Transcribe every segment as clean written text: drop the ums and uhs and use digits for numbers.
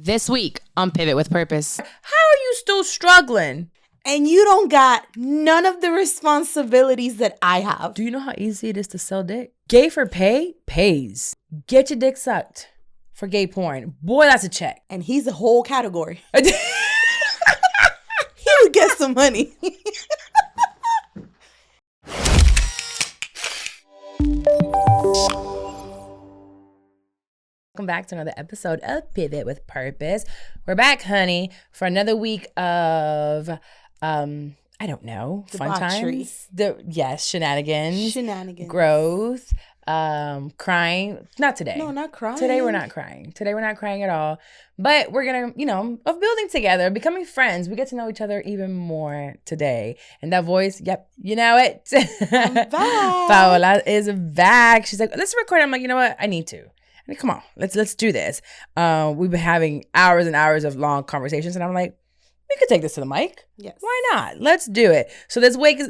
This week on Pivot with Purpose. How are you still struggling? And you don't got none of the responsibilities that I have. Do you know how easy it is to sell dick? Gay for pay pays. Get your dick sucked for gay porn. Boy, that's a check. And he's a whole category. He would get some money. Welcome back to another episode of Pivot with Purpose. We're back, honey, for another week of, I don't know, fun Debauchery. times. Shenanigans. Shenanigans. Growth. Crying. Not today. No, not crying. Today we're not crying. Today we're not crying at all. But we're gonna, of building together, becoming friends. We get to know each other even more today. And that voice, yep, you know it. I'm back. Paola is back. She's like, let's record. I'm like, you know what? I need to. I mean, come on, let's do this. We've been having hours and hours of long conversations, and I'm like, we could take this to the mic. Yes. Why not? Let's do it. So this week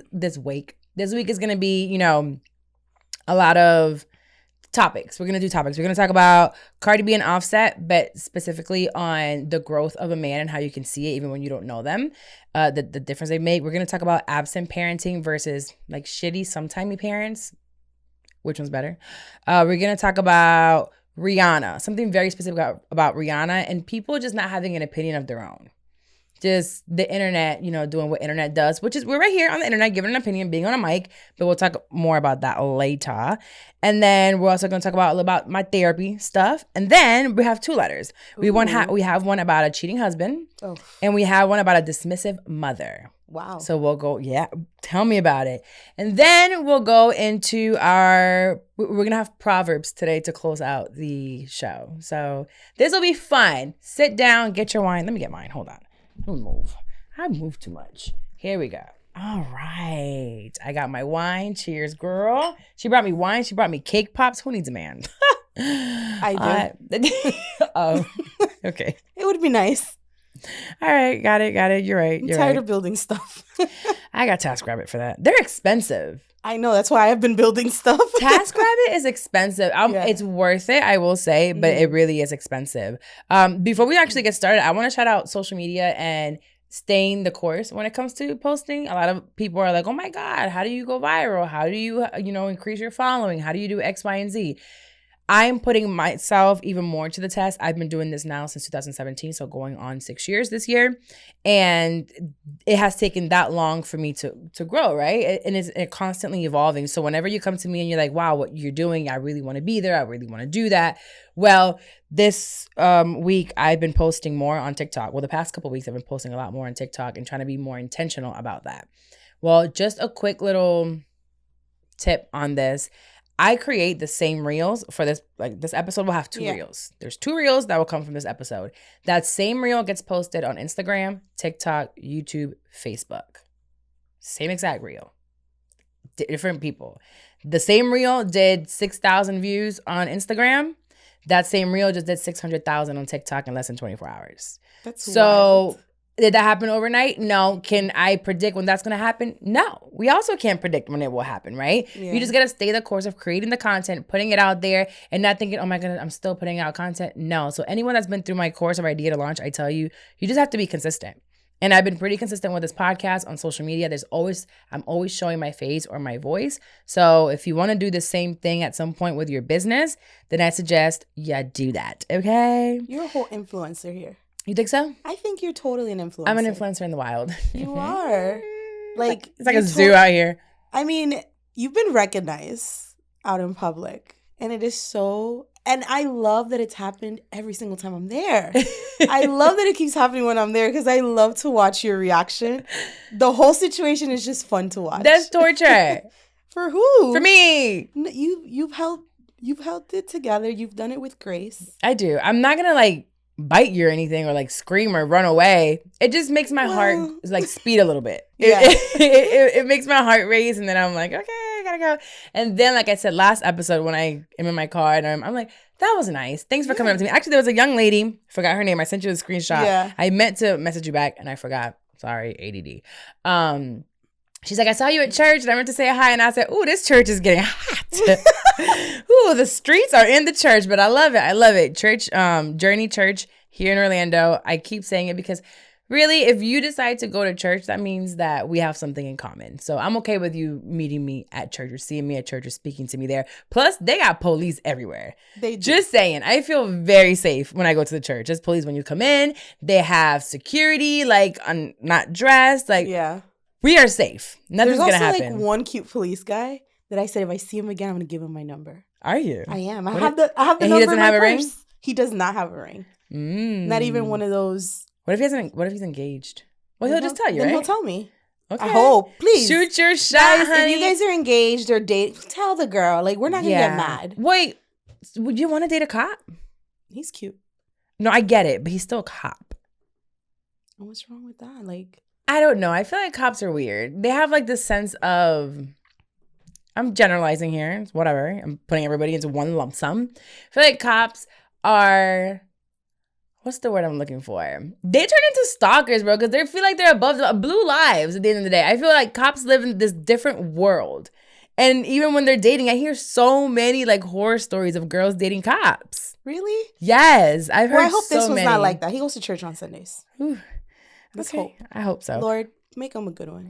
is gonna be, a lot of topics. We're gonna do topics. We're gonna talk about Cardi B and Offset, but specifically on the growth of a man and how you can see it even when you don't know them, the difference they make. We're gonna talk about absent parenting versus like shitty sometimey parents. Which one's better? We're gonna talk about Rihanna, something very specific about Rihanna and people just not having an opinion of their own. Just the internet, doing what internet does, which is we're right here on the internet giving an opinion, being on a mic, but we'll talk more about that later. And then we're also going to talk about my therapy stuff. And then we have two letters. We have one about a cheating husband, and we have one about a dismissive mother. Wow. So we'll go, tell me about it. And then we'll go into we're going to have Proverbs today to close out the show. So this will be fun. Sit down, get your wine. Let me get mine. Hold on. Let me move. I move too much. Here we go. All right. I got my wine. Cheers, girl. She brought me wine. She brought me cake pops. Who needs a man? I do. Oh, okay. It would be nice. All right. Got it. You're right. I'm tired of building stuff. I got TaskRabbit for that. They're expensive. I know. That's why I've been building stuff. TaskRabbit is expensive. Yeah. It's worth it, I will say, but it really is expensive. Before we actually get started, I want to shout out social media and staying the course when it comes to posting. A lot of people are like, oh my God, how do you go viral? How do you, increase your following? How do you do X, Y, and Z? I'm putting myself even more to the test. I've been doing this now since 2017, so going on 6 years this year. And it has taken that long for me to grow, right? And it's constantly evolving. So whenever you come to me and you're like, wow, what you're doing, I really want to be there. I really want to do that. Well, this week I've been posting more on TikTok. Well, the past couple of weeks I've been posting a lot more on TikTok and trying to be more intentional about that. Well, just a quick little tip on this. I create the same reels for this. Like this episode will have two reels. There's two reels that will come from this episode. That same reel gets posted on Instagram, TikTok, YouTube, Facebook. Same exact reel. Different people. The same reel did 6,000 views on Instagram. That same reel just did 600,000 on TikTok in less than 24 hours. That's so wild. Did that happen overnight? No. Can I predict when that's going to happen? No. We also can't predict when it will happen, right? Yeah. You just got to stay the course of creating the content, putting it out there, and not thinking, oh my goodness, I'm still putting out content. No. So anyone that's been through my course of Idea to Launch, I tell you, you just have to be consistent. And I've been pretty consistent with this podcast on social media. I'm always showing my face or my voice. So if you want to do the same thing at some point with your business, then I suggest you do that. Okay? You're a whole influencer here. You think so? I think you're totally an influencer. I'm an influencer in the wild. You are. It's like a zoo out here. I mean, you've been recognized out in public. And it is so... And I love that it's happened every single time I'm there. I love that it keeps happening when I'm there because I love to watch your reaction. The whole situation is just fun to watch. That's torture. For who? For me. You've held it together. You've done it with grace. I do. I'm not going to bite you or anything or scream or run away. It just makes my heart speed a little bit. Yeah. It makes my heart race, and then I'm like, okay, I gotta go. And then, like I said last episode, when I am in my car and I'm like, that was nice. Thanks for coming up to me. Actually, there was a young lady, forgot her name. I sent you a screenshot. Yeah. I meant to message you back and I forgot. Sorry, ADD. She's like, I saw you at church and I meant to say hi. And I said, ooh, this church is getting hot. Ooh, the streets are in the church, but I love it. I love it. Church, Journey Church here in Orlando. I keep saying it because really, if you decide to go to church, that means that we have something in common. So I'm okay with you meeting me at church or seeing me at church or speaking to me there. Plus, they got police everywhere. They do. Just saying, I feel very safe when I go to the church. There's police when you come in. They have security, like not dressed. Like, Yeah. we are safe. Nothing's There's going to also happen. like one cute police guy that I said if I see him again, I'm gonna give him my number. Are you? I am. I What have the and he number doesn't in my have a ring? purse. He does not have a ring. Not even one of those. What if he's engaged? Well, he'll just tell you, Then right? he'll tell me. Okay. I hope. Please. Shoot your shot, Guys, honey. if you guys are engaged or date, tell the girl. Like, we're not gonna get mad. Wait, would you want to date a cop? He's cute. No, I get it, but he's still a cop. What's wrong with that? Like, I don't know. I feel like cops are weird. They have like this sense of, I'm generalizing here. It's whatever. I'm putting everybody into one lump sum. I feel like cops are, what's the word I'm looking for? They turn into stalkers, bro, because they feel like they're above the blue lives at the end of the day. I feel like cops live in this different world. And even when they're dating, I hear so many like horror stories of girls dating cops. really? Yes, I've heard Well, I hope so this was many. not like that. He goes to church on Sundays. Ooh, Let's okay. hope. I hope so. Lord, make him a good one.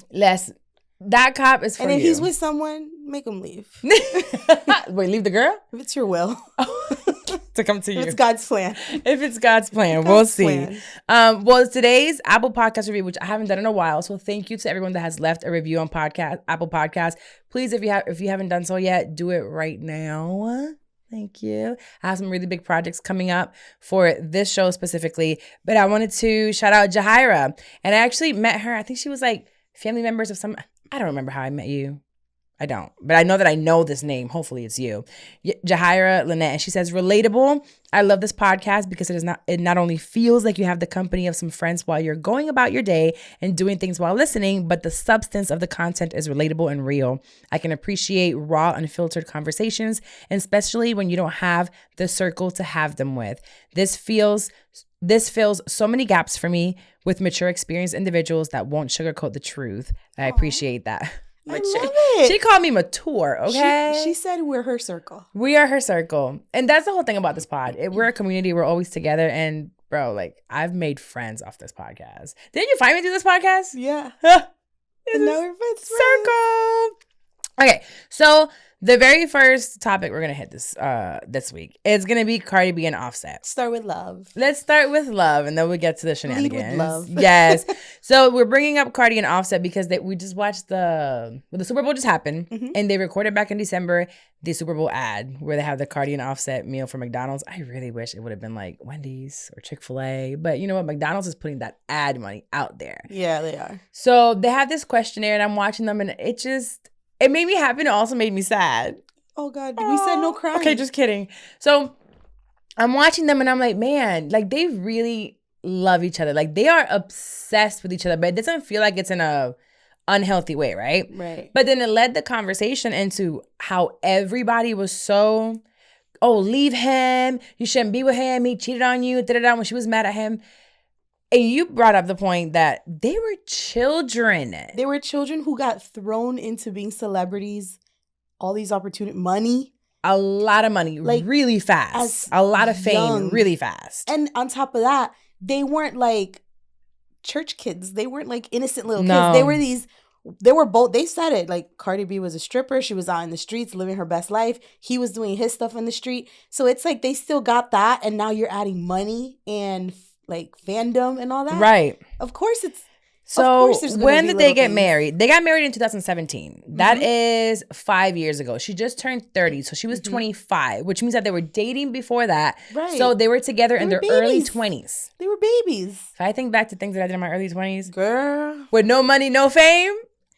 That cop is for And if you. he's with someone, make him leave. Wait, leave the girl? If it's your will. To come to you. If it's God's plan. If it's God's plan, God's we'll see. plan. Well, today's Apple Podcast review, which I haven't done in a while, so thank you to everyone that has left a review on Apple Podcast. Please, if you haven't done so yet, do it right now. Thank you. I have some really big projects coming up for this show specifically, but I wanted to shout out Jahira, and I actually met her. I think she was like family members of some. I don't remember how I met you. I don't, but I know that I know this name. Hopefully it's you. Jahira Lynette. And she says, relatable. I love this podcast because it not only feels like you have the company of some friends while you're going about your day and doing things while listening, but the substance of the content is relatable and real. I can appreciate raw, unfiltered conversations, and especially when you don't have the circle to have them with. This fills so many gaps for me with mature, experienced individuals that won't sugarcoat the truth. I appreciate that. I love it. She called me mature, okay? She said we're her circle. We are her circle. And that's the whole thing about this pod. We're a community. We're always together. And bro, like, I've made friends off this podcast. Didn't you find me through this podcast? Yeah. It's And now a we're best circle. Okay, so the very first topic we're gonna hit this week is gonna be Cardi B and Offset. Start with love. Let's start with love, and then we'll get to the shenanigans. Lead with love. Yes. So we're bringing up Cardi and Offset because we just watched the Super Bowl just happened, and they recorded back in December the Super Bowl ad where they have the Cardi and Offset meal from McDonald's. I really wish it would have been like Wendy's or Chick-fil-A, but you know what? McDonald's is putting that ad money out there. Yeah, they are. So they have this questionnaire, and I'm watching them, and it made me happy and it also made me sad. Oh God, we said no crying. Okay, just kidding. So I'm watching them and I'm like, man, like they really love each other. Like they are obsessed with each other, but it doesn't feel like it's in a unhealthy way, right? Right. But then it led the conversation into how everybody was so, oh, leave him. You shouldn't be with him. He cheated on you. Da-da-da, when she was mad at him. And you brought up the point that they were children. They were children who got thrown into being celebrities, all these opportunity, money. A lot of money, Like, really fast. A lot of fame, young. really fast. And on top of that, they weren't like church kids. They weren't like innocent little No. kids. They were both, they said it, like Cardi B was a stripper. She was out in the streets living her best life. He was doing his stuff in the street. So it's like they still got that. And now you're adding money and like fandom and all that. Right. Of course it's, So there's gonna when be did they little get things. married? They got married in 2017. That is 5 years ago. She just turned 30. So she was 25, which means that they were dating before that. Right. So they were together in were their early babies. 20s. They were babies. If I think back to things that I did in my early 20s, Girl. with no money, no fame,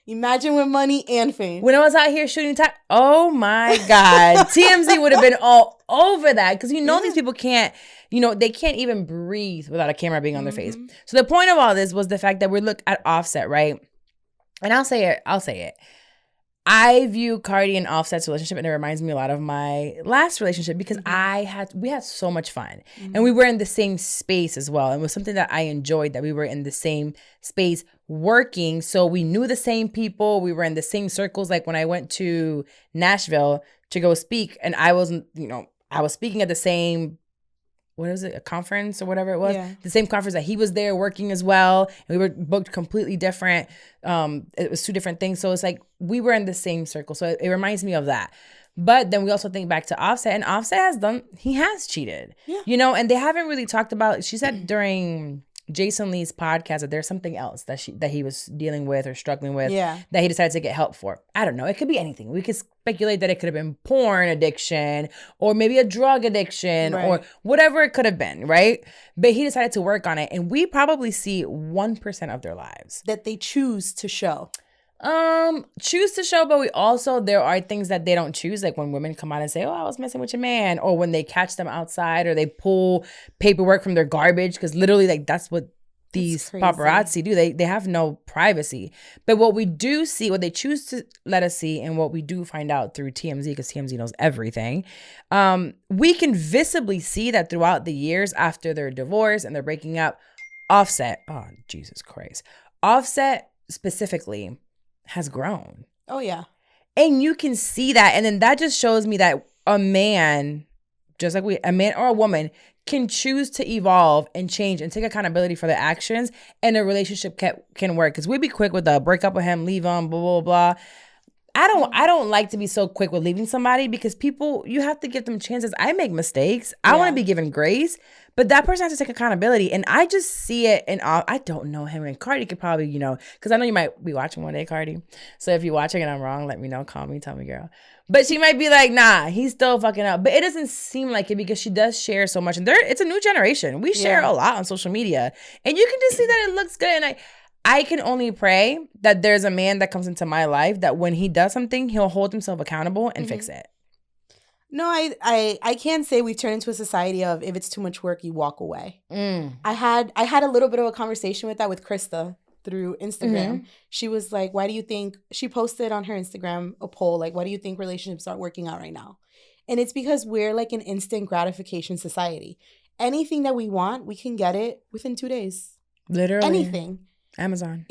Imagine with money and fame. when I was out here shooting time, oh my God. TMZ would have been all over that because these people can't, they can't even breathe without a camera being on their face. So the point of all this was the fact that we look at Offset, right? And I'll say it. I view Cardi and Offset's relationship, and it reminds me a lot of my last relationship because we had so much fun, and we were in the same space as well. And it was something that I enjoyed, that we were in the same space working, so we knew the same people. We were in the same circles. Like when I went to Nashville to go speak, and I was speaking at the same what was it, a conference or whatever it was? Yeah. The same conference that he was there working as well. And we were booked completely different. It was 2 different things. So it's like we were in the same circle. So it reminds me of that. But then we also think back to Offset, and Offset he has cheated. Yeah. You know, and they haven't really talked about, she said during Jason Lee's podcast that there's something else that he was dealing with or struggling with that he decided to get help for. I don't know. It could be anything. We could speculate that it could have been porn addiction or maybe a drug addiction or whatever it could have been, right? But he decided to work on it. And we probably see 1% of their lives. That they choose to show. Choose to show, but we also, there are things that they don't choose, like when women come out and say, oh, I was messing with your man, or when they catch them outside or they pull paperwork from their garbage, because literally like that's what these paparazzi do. They have no privacy. But what we do see, what they choose to let us see, and what we do find out through TMZ, because TMZ knows everything, we can visibly see that throughout the years after their divorce and they're breaking up, Offset specifically has grown. Oh, yeah. And you can see that. And then that just shows me that a man, just like a man or a woman, can choose to evolve and change and take accountability for their actions, and a relationship can work. Because we'd be quick with the break up with him, leave him, blah, blah, blah. I don't like to be so quick with leaving somebody, because people, you have to give them chances. I make mistakes. I want to be given grace, but that person has to take accountability. And I just see it. And I don't know him. And Cardi could probably, you know, because I know you might be watching one day, Cardi. So if you're watching and I'm wrong, let me know. Call me, tell me, girl. But she might be like, nah, he's still fucking up. But it doesn't seem like it, because she does share so much. And it's a new generation. We share a lot on social media. And you can just see that it looks good. And I can only pray that there's a man that comes into my life that when he does something, he'll hold himself accountable and fix it. No, I can't say we've turned into a society of, if it's too much work, you walk away. I had a little bit of a conversation with that with Krista through Instagram. She was like, why do you think, she posted on her Instagram a poll, like, why do you think relationships aren't working out right now? And it's because we're like an instant gratification society. Anything that we want, we can get it within 2 days. Literally. Anything. Amazon.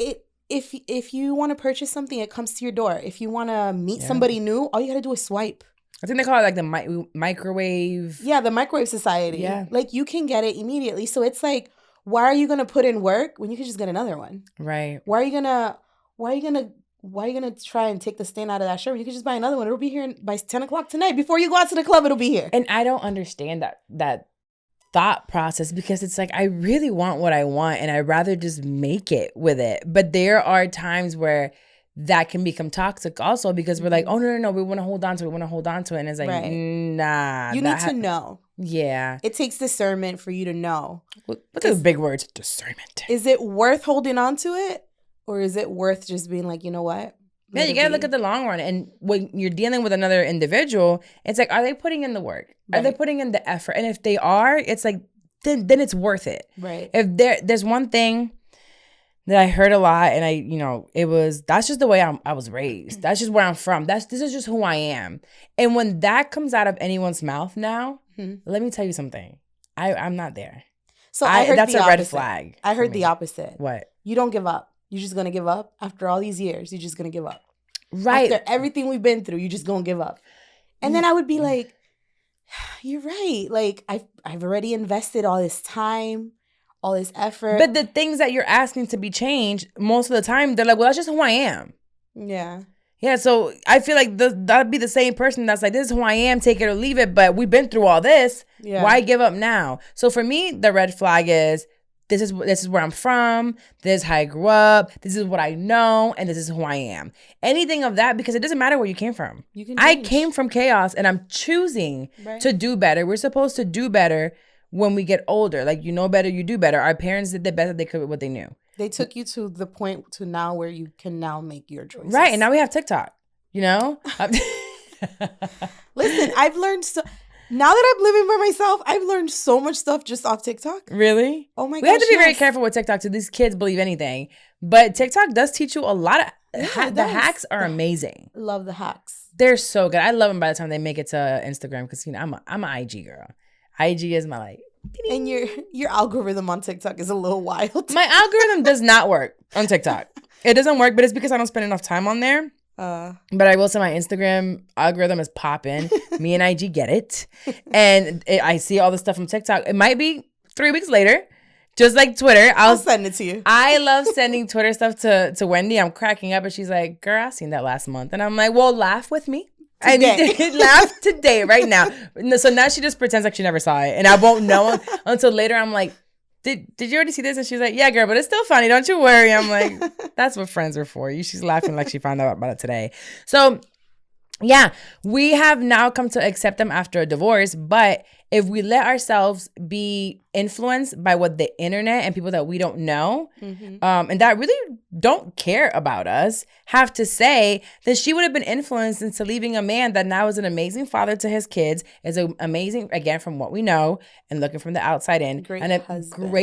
If you want to purchase something, it comes to your door. If you want to meet somebody new, all you got to do is swipe. I think they call it like the microwave. Yeah, the microwave society. Yeah. Like, you can get it immediately. So it's like, why are you going to put in work when you can just get another one? Right. Why are you going to try and take the stain out of that shirt when you can just buy another one? It'll be here by 10 o'clock tonight. Before you go out to the club, it'll be here. And I don't understand that thought process, because it's like, I really want what I want and I'd rather just make it with it. But there are times where that can become toxic also, because we're like, oh, no, we want to hold on to it. And it's like, nah. You need to know. Yeah. It takes discernment for you to know. Look at those big words, discernment. Is it worth holding on to it? Or is it worth just being like, you know what? Yeah, you got to look at the long run. And when you're dealing with another individual, it's like, are they putting in the work? Right. Are they putting in the effort? And if they are, it's like, then it's worth it. Right. If there's one thing that I heard a lot, and that's just the way I was raised. That's just where I'm from. This is just who I am. And when that comes out of anyone's mouth now, let me tell you something. I'm not there. So I heard that's a red flag. I heard the opposite. What? You don't give up. You're just going to give up after all these years. You're just going to give up. Right. After everything we've been through, you're just going to give up. And then I would be like, you're right. Like, I've already invested all this time, all this effort. But the things that you're asking to be changed, most of the time, they're like, well, that's just who I am. Yeah. Yeah, so I feel like that'd be the same person that's like, this is who I am, take it or leave it, but we've been through all this. Yeah. Why give up now? So for me, the red flag is, this is where I'm from, this is how I grew up, this is what I know, and this is who I am. Anything of that, because it doesn't matter where you came from. I came from chaos, and I'm choosing to do better. We're supposed to do better when we get older. Like, you know better, you do better. Our parents did the best that they could with what they knew. They took you to the point to now where you can now make your choices. Right, and now we have TikTok, you know? Listen, I've learned so... Now that I'm living by myself, I've learned so much stuff just off TikTok. Really? Oh my gosh, we have to be very careful with TikTok too. These kids believe anything. But TikTok does teach you a lot of... the hacks are amazing. Love the hacks. They're so good. I love them by the time they make it to Instagram, because, I'm an IG girl. IG is my like... And your algorithm on TikTok is a little wild. My algorithm does not work on TikTok. It doesn't work, but it's because I don't spend enough time on there. But I will say my Instagram algorithm is popping. Me and IG get it. And I see all the stuff from TikTok. It might be 3 weeks later. Just like Twitter. I'll send it to you. I love sending Twitter stuff to Wendy. I'm cracking up and she's like, girl, I seen that last month. And I'm like, well, laugh with me. Today. I need to laugh today, right now. So now she just pretends like she never saw it. And I won't know until later. I'm like, Did you already see this? And she's like, yeah, girl, but it's still funny. Don't you worry. I'm like, that's what friends are for. She's laughing like she found out about it today. So, yeah, we have now come to accept them after a divorce. But if we let ourselves be influenced by what the internet and people that we don't know, and that really don't care about us, have to say, that she would have been influenced into leaving a man that now is an amazing father to his kids, is an amazing, again, from what we know, and looking from the outside in, great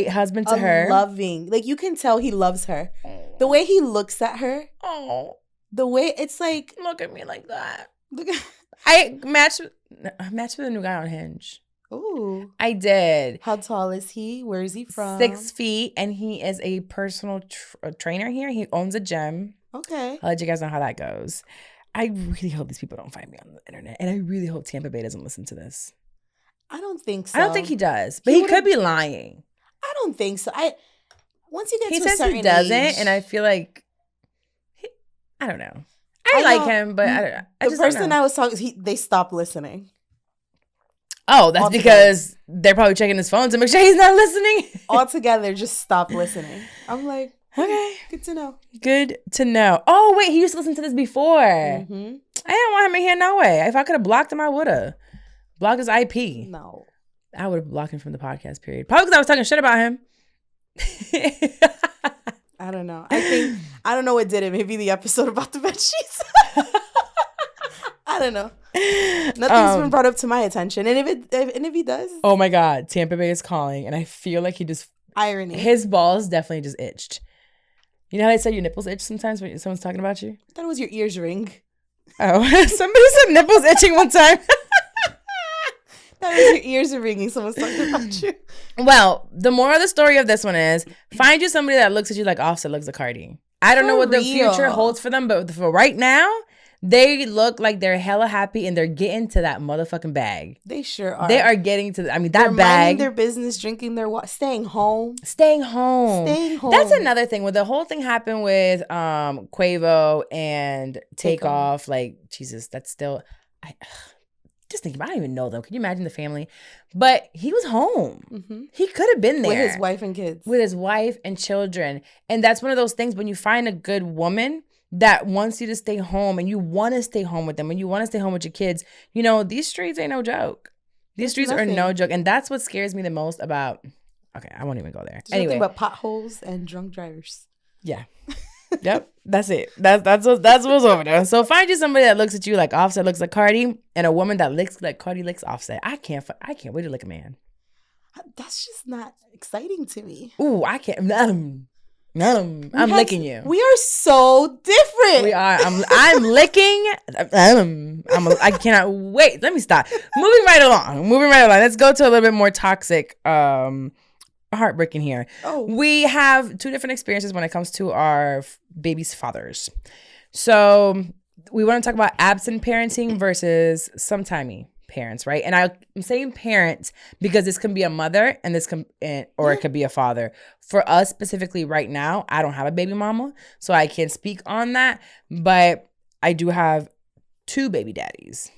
husband to her. Loving. Like, you can tell he loves her. The way he looks at her. Oh. The way, it's like. Look at me like that. I matched with a new guy on Hinge. Ooh. I did. How tall is he? Where is he from? 6 feet, and he is a personal trainer here. He owns a gym. Okay. I'll let you guys know how that goes. I really hope these people don't find me on the internet, and I really hope Tampa Bay doesn't listen to this. I don't think so. I don't think he does, but he could be lying. I don't think so. Once you get to a certain age. He says he doesn't, and I feel like, I don't know. I like him, but I don't know. The person I was talking, they stopped listening. Oh, that's because they're probably checking his phone to make sure he's not listening. Altogether, just stop listening. I'm like, okay, good to know. Good to know. Oh, wait, he used to listen to this before. I didn't want him in here, no way. If I could have blocked him, I would have. Blocked his IP. No. I would have blocked him from the podcast, period. Probably because I was talking shit about him. I don't know. I don't know what did it. Maybe the episode about the bed sheets. I don't know. Nothing's been brought up to my attention. And if he does. Oh my God. Tampa Bay is calling. And I feel like he just. Irony. His balls definitely just itched. You know how they say your nipples itch sometimes when someone's talking about you? I thought it was your ears ring. Oh, somebody said nipples itching one time. That was your ears are ringing. Someone's talking about you. Well, the moral of the story of this one is find you somebody that looks at you like Offset looks at Cardi. I don't know what the future holds for them, but for right now, they look like they're hella happy and they're getting to that motherfucking bag. They sure are. They are getting to, that they're bag. Minding their business, drinking their water, staying home. Staying home. That's another thing. When the whole thing happened with Quavo and Takeoff, like, Jesus, that's still, just think about it. I don't even know them. Can you imagine the family? But he was home. He could have been there. With his wife and kids. With his wife and children. And that's one of those things when you find a good woman that wants you to stay home and you want to stay home with them and you want to stay home with your kids, you know, these streets ain't no joke. These streets are no joke. And that's what scares me the most about, okay, I won't even go there. There's nothing but potholes and drunk drivers. Yeah. Yep. That's it. That's what's over there. So find you somebody that looks at you like Offset looks like Cardi and a woman that looks like Cardi licks Offset. I can't wait to lick a man. That's just not exciting to me. Ooh, I can't. I'm licking you. We are so different. We are. I'm licking. I cannot wait. Let me stop. Moving right along. Let's go to a little bit more toxic, heartbreaking here. Oh. We have 2 different experiences when it comes to our baby's fathers. So we want to talk about absent parenting versus sometimey parents, right? And I'm saying parents because this can be a mother and this can, or it could be a father. For us specifically right now, I don't have a baby mama, so I can't speak on that, but I do have 2 baby daddies.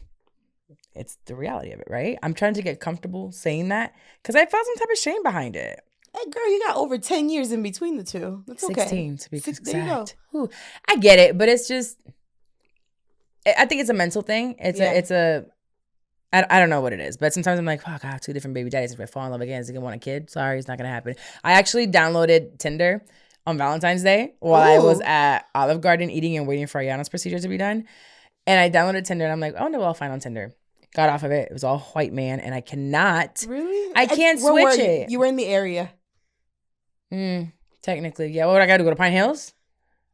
It's the reality of it, right? I'm trying to get comfortable saying that because I felt some type of shame behind it. Hey, girl, you got over 10 years in between the 2. That's okay. 16 to be exact. There you go. Ooh, I get it, but it's just, I think it's a mental thing. I don't know what it is, but sometimes I'm like, fuck, I have 2 different baby daddies. If I fall in love again, is he gonna want a kid? Sorry, it's not gonna happen. I actually downloaded Tinder on Valentine's Day while I was at Olive Garden eating and waiting for Ayana's procedure to be done. And I downloaded Tinder and I'm like, oh no, I'll find on Tinder. Got off of it. It was all white man and I cannot. Really? I can't switch it. You were in the area. Technically, yeah. What would I gotta go to Pine Hills?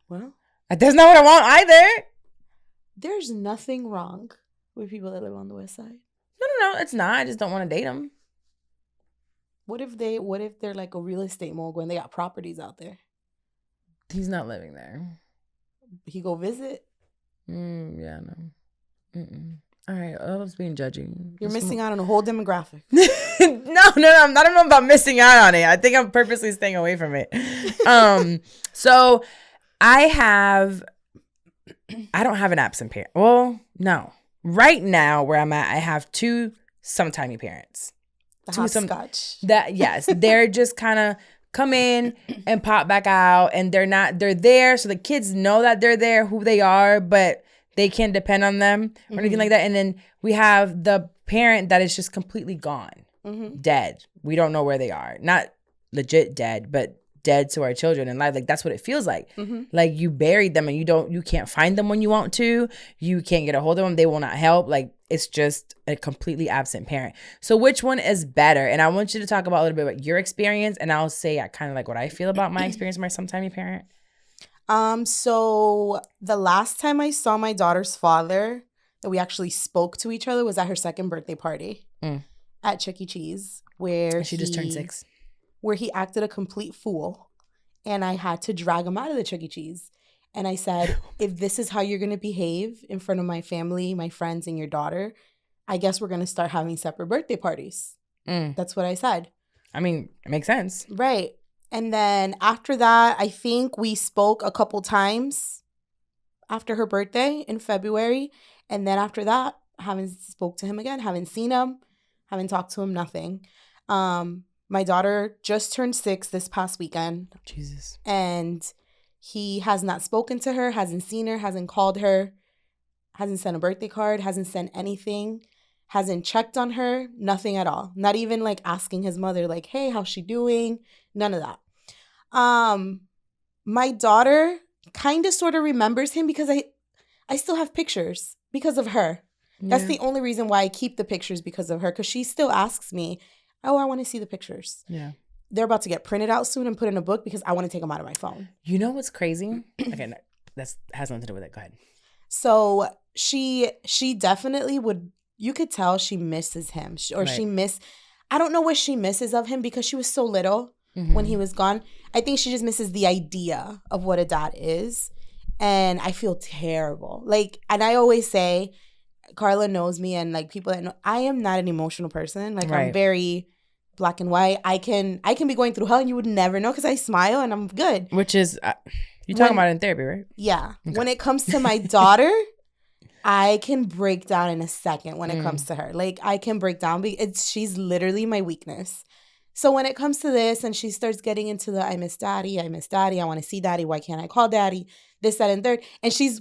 Well, that's not what I want either. There's nothing wrong with people that live on the west side. No, it's not. I just don't want to date them. What if they're like a real estate mogul and they got properties out there? He's not living there. He go visit? Yeah, no. Mm-mm. All right, I was being judgy. You're missing out on a whole demographic. No. I don't know about missing out on it. I think I'm purposely staying away from it. So I don't have an absent parent. Well, no. Right now, where I'm at, I have 2 sometimey parents. The hopscotch. Yes, they're just kind of come in and pop back out, and they're there, so the kids know that they're there, who they are, but they can't depend on them or anything like that. And then we have the parent that is just completely gone, dead. We don't know where they are. Not legit dead, but dead to our children in life. Like, that's what it feels like. Like, you buried them and you can't find them when you want to. You can't get a hold of them. They will not help. Like, it's just a completely absent parent. So which one is better? And I want you to talk about a little bit about your experience, and I'll say kind of like what I feel about my experience with my sometimey parent. So the last time I saw my daughter's father that we actually spoke to each other was at her 2nd birthday party at Chuck E. Cheese, where She just turned 6. Where he acted a complete fool, and I had to drag him out of the Chuck E. Cheese. And I said, if this is how you're going to behave in front of my family, my friends, and your daughter, I guess we're going to start having separate birthday parties. That's what I said. I mean, it makes sense. Right. And then after that, I think we spoke a couple times after her birthday in February. And then after that, haven't spoke to him again, haven't seen him, haven't talked to him, nothing. My daughter just turned 6 this past weekend. Jesus. And he has not spoken to her, hasn't seen her, hasn't called her, hasn't sent a birthday card, hasn't sent anything, hasn't checked on her, nothing at all. Not even like asking his mother, like, hey, how's she doing? None of that. My daughter kind of sort of remembers him because I still have pictures because of her. Yeah. That's the only reason why I keep the pictures, because of her, because she still asks me, oh, I want to see the pictures. Yeah. They're about to get printed out soon and put in a book because I want to take them out of my phone. You know what's crazy? Okay, that has nothing to do with it. Go ahead. So she definitely would, you could tell she misses him, I don't know what she misses of him because she was so little when he was gone. I think she just misses the idea of what a dad is. And I feel terrible. Like, and I always say, Carla knows me, and like people that know, I am not an emotional person. Like, I'm very black and white. I can be going through hell and you would never know because I smile and I'm good. Which is, you're talking about it in therapy, right? Yeah. Okay. When it comes to my daughter, I can break down in a second when it comes to her. Like, I can break down. She's literally my weakness. So when it comes to this and she starts getting into the, I miss daddy, I want to see daddy, why can't I call daddy, this, that, and third. And she's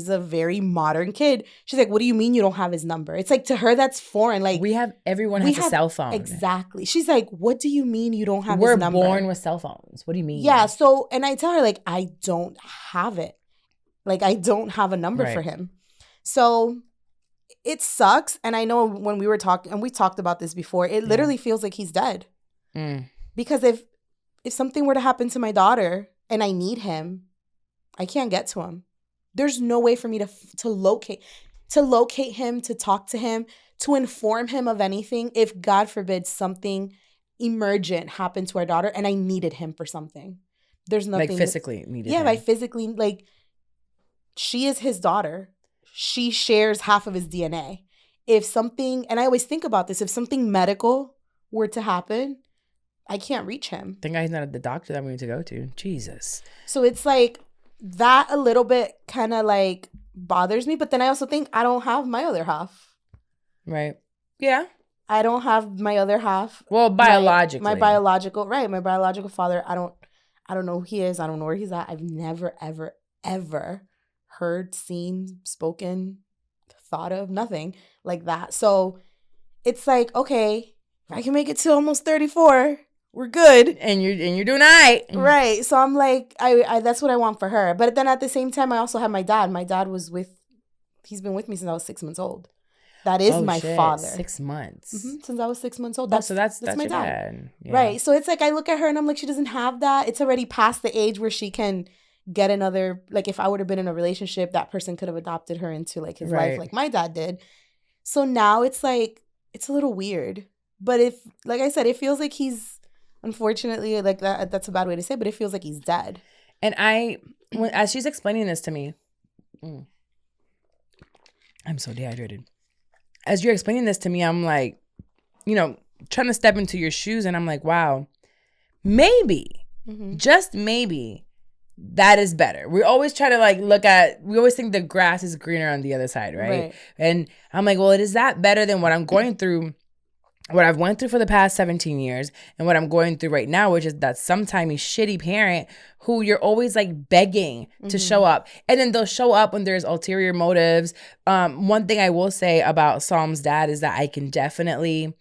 a very modern kid. She's like, what do you mean you don't have his number? It's like, to her, that's foreign. Like, everyone has a cell phone. Exactly. She's like, what do you mean you don't have his number? We're born with cell phones. What do you mean? Yeah. So, and I tell her, like, I don't have it. Like, I don't have a number for him. So it sucks. And I know when we were talking, and we talked about this before, it literally feels like he's dead. Because if something were to happen to my daughter and I need him, I can't get to him. There's no way for me to locate him, to talk to him, to inform him of anything. If God forbid something emergent happened to our daughter and I needed him for something, there's nothing. Like physically needed him. Yeah, like physically, like, she is his daughter. She shares half of his DNA. If something, and I always think about this, if something medical were to happen, I can't reach him. Thank God he's not the doctor that we need to go to. Jesus. So it's like, that a little bit kind of like bothers me. But then I also think I don't have my other half. Right. Yeah. I don't have my other half. Well, biologically. My biological father, I don't know who he is. I don't know where he's at. I've never, ever, ever heard, seen, spoken, thought of, nothing like that. So it's like, okay, if I can make it to almost 34, we're good. And you're doing all right. Right. So I'm like, I that's what I want for her. But then at the same time, I also have my dad. My dad he's been with me since I was 6 months old. That is my father. 6 months. Since I was 6 months old. That's my your dad. Yeah. Right. So it's like, I look at her and I'm like, she doesn't have that. It's already past the age where she can get another, like, if I would have been in a relationship, that person could have adopted her into like his life like my dad did. So now it's like, it's a little weird. But if, like I said, it feels like he's, unfortunately, like that's a bad way to say it, but it feels like he's dead. And as she's explaining this to me, I'm so dehydrated. As you're explaining this to me, I'm like, trying to step into your shoes, and I'm like, wow, maybe, just maybe, that is better. We always try to we always think the grass is greener on the other side, right? And I'm like, well, is that better than what I'm going through, what I've went through for the past 17 years, and what I'm going through right now, which is that sometimey shitty parent who you're always like begging to show up. And then they'll show up when there's ulterior motives. One thing I will say about Psalm's dad is that I can definitely,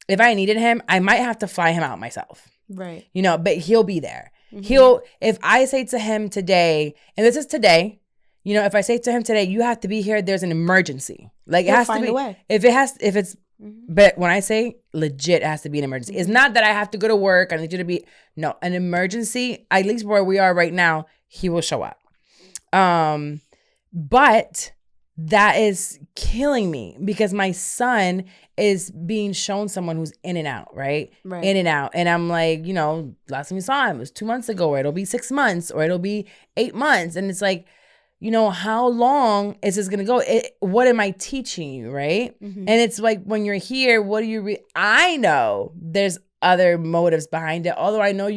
if I needed him, I might have to fly him out myself. Right. But he'll be there. If I say to him today, and this is today, if I say to him today, you have to be here, there's an emergency. Like, it has to be. A way. If it's, but when I say legit, it has to be an emergency. It's not that I have to go to work. I need you to be, no, an emergency, at least where we are right now, he will show up. But that is killing me because my son is being shown someone who's in and out, right? In and out. And I'm like, last time we saw him was 2 months ago, or it'll be 6 months, or it'll be 8 months. And it's like, how long is this going to go? What am I teaching you, right? And it's like, when you're here, what do you I know there's other motives behind it. Although I know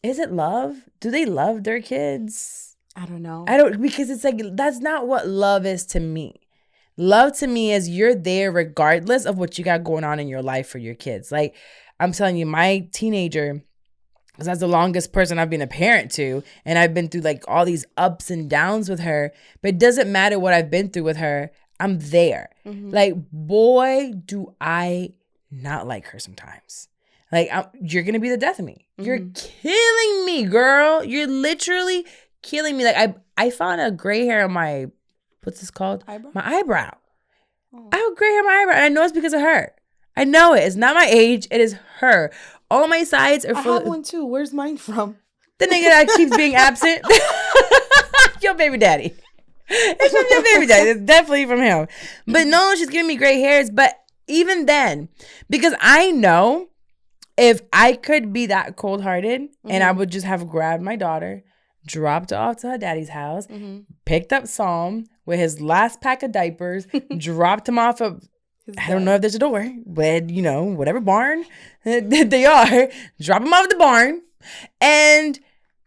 is it love? Do they love their kids? I don't know. Because it's like, that's not what love is to me. Love to me is you're there regardless of what you got going on in your life for your kids. Like, I'm telling you, my teenager, because that's the longest person I've been a parent to, and I've been through like all these ups and downs with her, but it doesn't matter what I've been through with her, I'm there. Like, boy, do I not like her sometimes. Like, you're going to be the death of me. You're killing me, girl. You're literally killing me. Like, I found a gray hair on my, what's this called? Eyebrow? My eyebrow. Oh. I have gray hair on my eyebrow, and I know it's because of her. I know it. It's not my age. It is her. All my sides are full. I have one too. Where's mine from? The nigga that keeps being absent. Your baby daddy. It's from your baby daddy. It's definitely from him. But no, she's giving me gray hairs. But even then, because I know if I could be that cold-hearted and I would just have grabbed my daughter, dropped her off to her daddy's house, picked up Psalm with his last pack of diapers, dropped him off of, I don't know if there's a door, but, whatever barn they are, drop him off at the barn and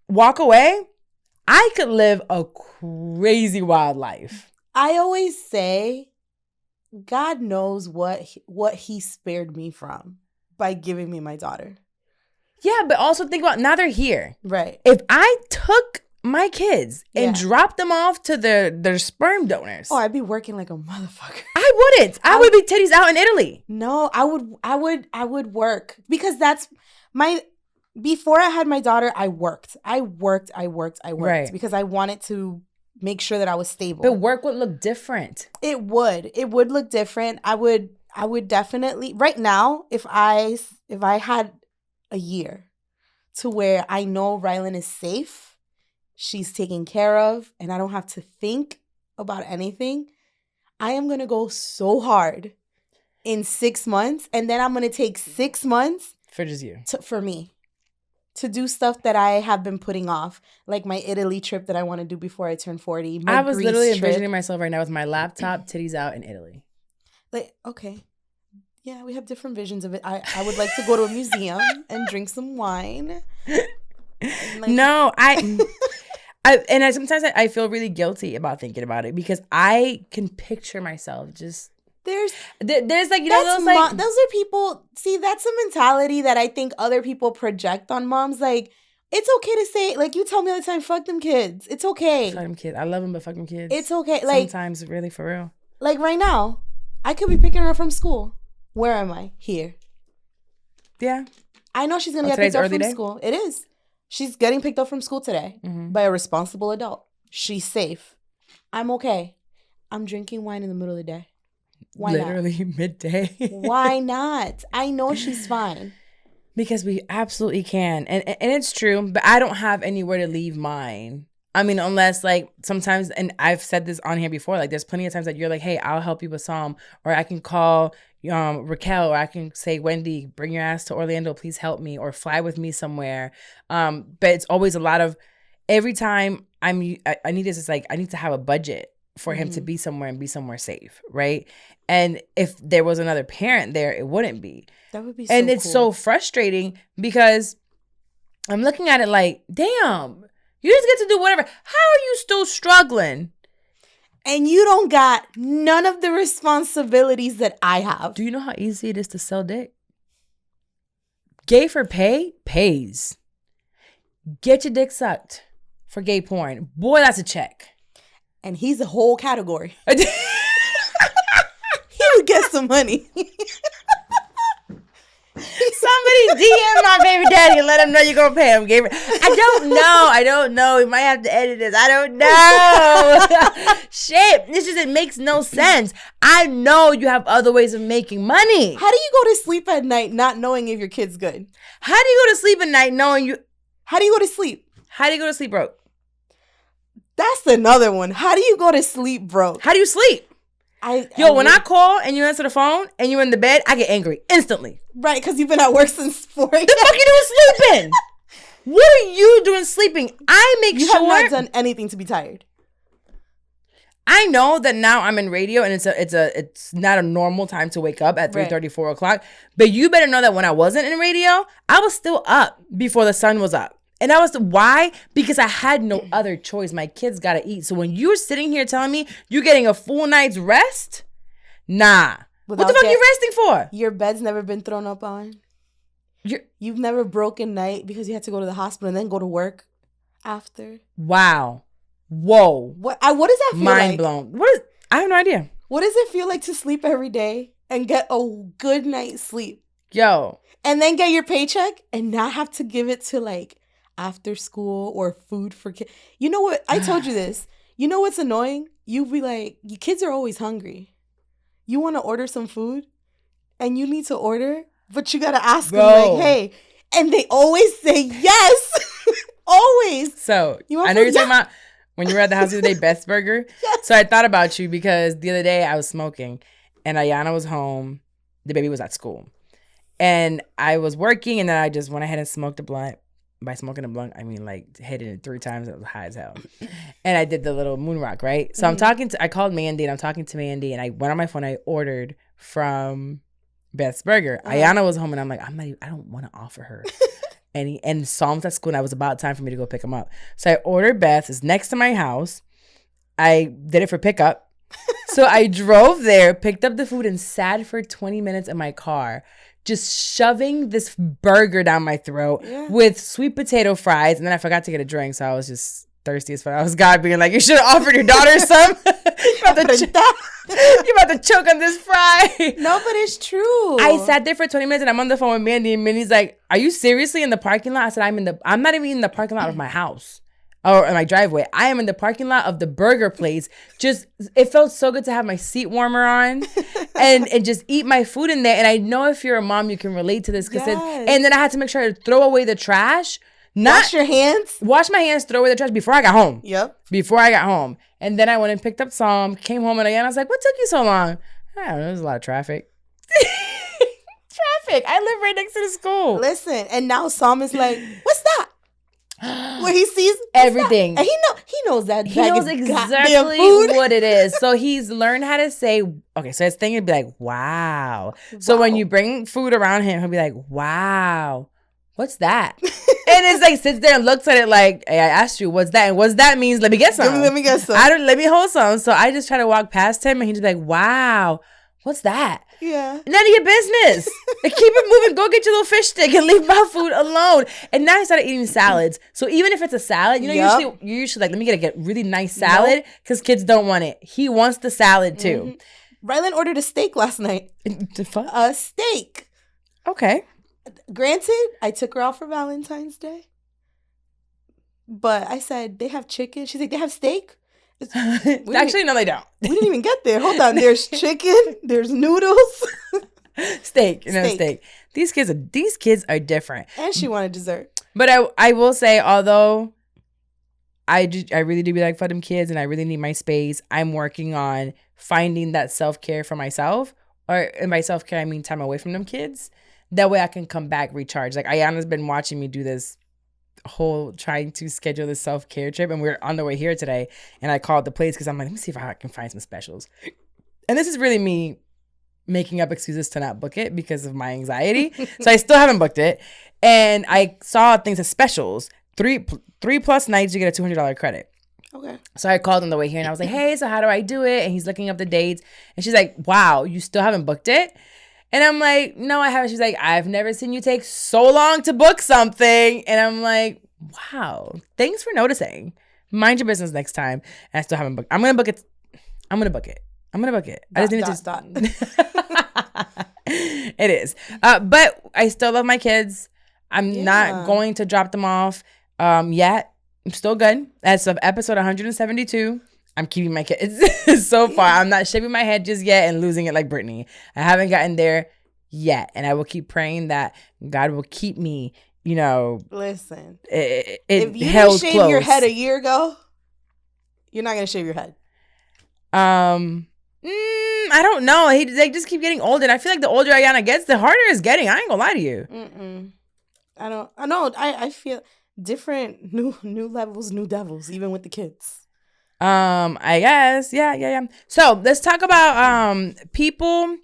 walk away. I could live a crazy wild life. I always say, God knows what he spared me from by giving me my daughter. Yeah, but also think about, now they're here. Right. If I took my kids and dropped them off to their sperm donors. Oh, I'd be working like a motherfucker. I wouldn't. I would be titties out in Italy. No, I would work because that's before I had my daughter, I worked. Right. Because I wanted to make sure that I was stable. But work would look different. It would look different. I would definitely, right now, if I had a year to where I know Rylan is safe, she's taken care of, and I don't have to think about anything, I am going to go so hard in 6 months, and then I'm going to take 6 months for just you. For me. To do stuff that I have been putting off, like my Italy trip that I want to do before I turn 40. I was literally envisioning myself right now with my laptop, titties out in Italy. Like, okay. Yeah, we have different visions of it. I would like to go to a museum and drink some wine. No, sometimes I feel really guilty about thinking about it because I can picture myself just. There's like, those are people. See, that's a mentality that I think other people project on moms. Like, it's okay to say, like, you tell me all the time, fuck them kids. It's okay. Fuck them kids. I love them, but fuck them kids. It's okay. Like, sometimes, really, for real. Like right now, I could be picking her up from school. Where am I? Here. Yeah. I know she's going to get picked up from school. It is. She's getting picked up from school today by a responsible adult. She's safe. I'm okay. I'm drinking wine in the middle of the day. Why literally not? Midday. Why not? I know she's fine. Because we absolutely can. And it's true, but I don't have anywhere to leave mine. I mean, unless like sometimes, and I've said this on here before, like there's plenty of times that you're like, hey, I'll help you with Psalm, or I can call Raquel, or I can say, Wendy, bring your ass to Orlando, please help me, or fly with me somewhere. But it's always a lot of, every time I need this, it's like, I need to have a budget for him to be somewhere and be somewhere safe, right? And if there was another parent there, it wouldn't be. That would be so And it's cool. so frustrating because I'm looking at it like, damn, you just get to do whatever. How are you still struggling? And you don't got none of the responsibilities that I have. Do you know how easy it is to sell dick? Gay for pay pays. Get your dick sucked for gay porn. Boy, that's a check. And he's a whole category. He would get some money. Somebody DM my baby daddy and let him know you're going to pay him. Gay for- I don't know. We might have to edit this. I don't know. Shit. It makes no sense. I know you have other ways of making money. How do you go to sleep at night not knowing if your kid's good? How do you go to sleep at night knowing you... How do you go to sleep? How do you go to sleep broke? That's another one. How do you go to sleep broke? How do you sleep? When I call and you answer the phone and you're in the bed, I get angry instantly. Right, because you've been at work since 4 a.m. The fuck you doing sleeping? What are you doing sleeping? I make you sure... You have not done anything to be tired. I know that now I'm in radio and it's not a normal time to wake up at 3:30, 4 o'clock. But you better know that when I wasn't in radio, I was still up before the sun was up. And why? Because I had no other choice. My kids got to eat. So when you're sitting here telling me you're getting a full night's rest, nah. What the fuck are you resting for? Your bed's never been thrown up on? You've never broken night because you had to go to the hospital and then go to work after? Wow. Whoa. What does that feel like? Mind blown. I have no idea. What does it feel like to sleep every day and get a good night's sleep? Yo. And then get your paycheck and not have to give it to like after school or food for kids. You know what? I told you this. You know what's annoying? You be like, your kids are always hungry. You want to order some food and you need to order, but you got to ask them like, hey, and they always say yes. Always. So I know you're talking about when you were at the house the other day, Beth's Burger. Yes. So I thought about you because the other day I was smoking and Ayana was home. The baby was at school. And I was working and then I just went ahead and smoked a blunt. By smoking a blunt, I mean like hitting it 3 times. It was high as hell. And I did the little moon rock, right? So I called Mandy and I'm talking to Mandy and I went on my phone. I ordered from Beth's Burger. Ayana was home and I'm like, I don't want to offer her any. And Psalm's at school and it was about time for me to go pick him up. So I ordered Beth. It's next to my house. I did it for pickup. So I drove there, picked up the food and sat for 20 minutes in my car. Just shoving this burger down my throat with sweet potato fries. And then I forgot to get a drink. So I was just thirsty as fuck. I was God being like, you should have offered your daughter some. You're about to choke on this fry. No, but it's true. I sat there for 20 minutes and I'm on the phone with Mandy. And Mandy's like, are you seriously in the parking lot? I said, I'm not even in the parking lot of my house. Or in my driveway. I am in the parking lot of the burger place. It felt so good to have my seat warmer on and just eat my food in there. And I know if you're a mom, you can relate to this. And then I had to make sure to throw away the trash. Wash your hands. Wash my hands, throw away the trash before I got home. Yep. Before I got home. And then I went and picked up Psalm, came home and I was like, what took you so long? I don't know, there's a lot of traffic. Traffic. I live right next to the school. Listen, and now Psalm is like, what's that? Where he sees everything, and he knows that he knows exactly what it is. So he's learned how to say. Okay, so his thing would be like, "Wow." So when you bring food around him, he'll be like, "Wow, what's that?" And it's like sits there and looks at it like, "Hey, I asked you, what's that?" And what's that means, let me get some. Let me get some. Let me hold some. So I just try to walk past him, and he's just like, "Wow, what's that?" Yeah. None of your business. Keep it moving. Go get your little fish stick and leave my food alone. And now he started eating salads. So even if it's a salad, you usually like, let me get a really nice salad because kids don't want it. He wants the salad too. Rylan ordered a steak last night. A steak. Okay. Granted, I took her out for Valentine's Day. But I said, they have chicken. She's like, they have steak? Actually, no, they don't. We didn't even get there. Hold on. There's chicken. There's noodles. Steak. These kids are different. And she wanted dessert. But I will say, although I really do be like for them kids and I really need my space, I'm working on finding that self-care for myself. Or in my self-care, I mean time away from them kids. That way I can come back recharged. Like Ayana's been watching me do this whole trying to schedule this self-care trip, and we're on the way here today, and I called the place because I'm like, let me see if I can find some specials. And this is really me making up excuses to not book it because of my anxiety. So I still haven't booked it. And I saw things as specials. 3+ nights, you get a $200 credit. Okay. So I called on the way here and I was like, hey, so how do I do it? And he's looking up the dates. And she's like, wow, you still haven't booked it? And I'm like, no, I haven't. She's like, I've never seen you take so long to book something. And I'm like, wow, thanks for noticing. Mind your business next time. And I still haven't booked. I'm going to book it. I just need to. It is. But I still love my kids. I'm not going to drop them off yet. I'm still good. As of episode 172, I'm keeping my kids so far. I'm not shaving my head just yet and losing it like Brittany. I haven't gotten there yet. And I will keep praying that God will keep me, Listen, if you didn't shave your head a year ago, you're not going to shave your head. I don't know. They just keep getting older. And I feel like the older Ayana gets, the harder it's getting. I ain't gonna lie to you. I feel different, new levels, new devils, even with the kids. I guess. Yeah. So let's talk about people.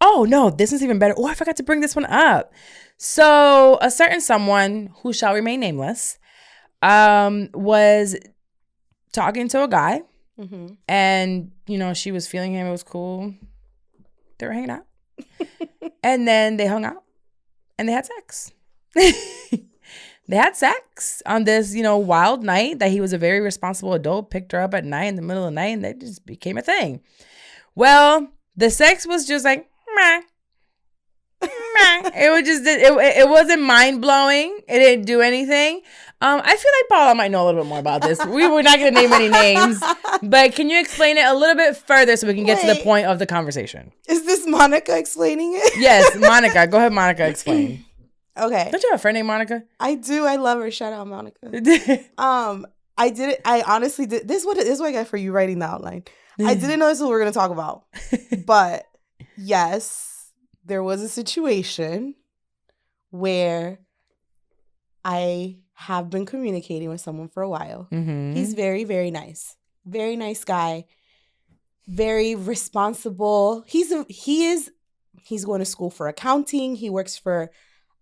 Oh no, this is even better. Oh, I forgot to bring this one up. So a certain someone who shall remain nameless was talking to a guy. Mm-hmm. And, she was feeling him. It was cool. They were hanging out. And then they hung out. And they had sex. They had sex on this, wild night that he was a very responsible adult, picked her up at night in the middle of the night, and that just became a thing. Well, the sex was just like, meh. It was just, it wasn't mind-blowing. It didn't do anything. I feel like Paola might know a little bit more about this. We're not going to name any names, but can you explain it a little bit further so we can get to the point of the conversation? Is this Monica explaining it? Yes, Monica. Go ahead, Monica, explain. Okay. Don't you have a friend named Monica? I do. I love her. Shout out, Monica. I did it. I honestly did. This is what I got for you writing the outline. I didn't know this is what we were going to talk about, but yes, there was a situation where I have been communicating with someone for a while. Mm-hmm. He's very, very nice. Very nice guy. Very responsible. He's going to school for accounting. He works for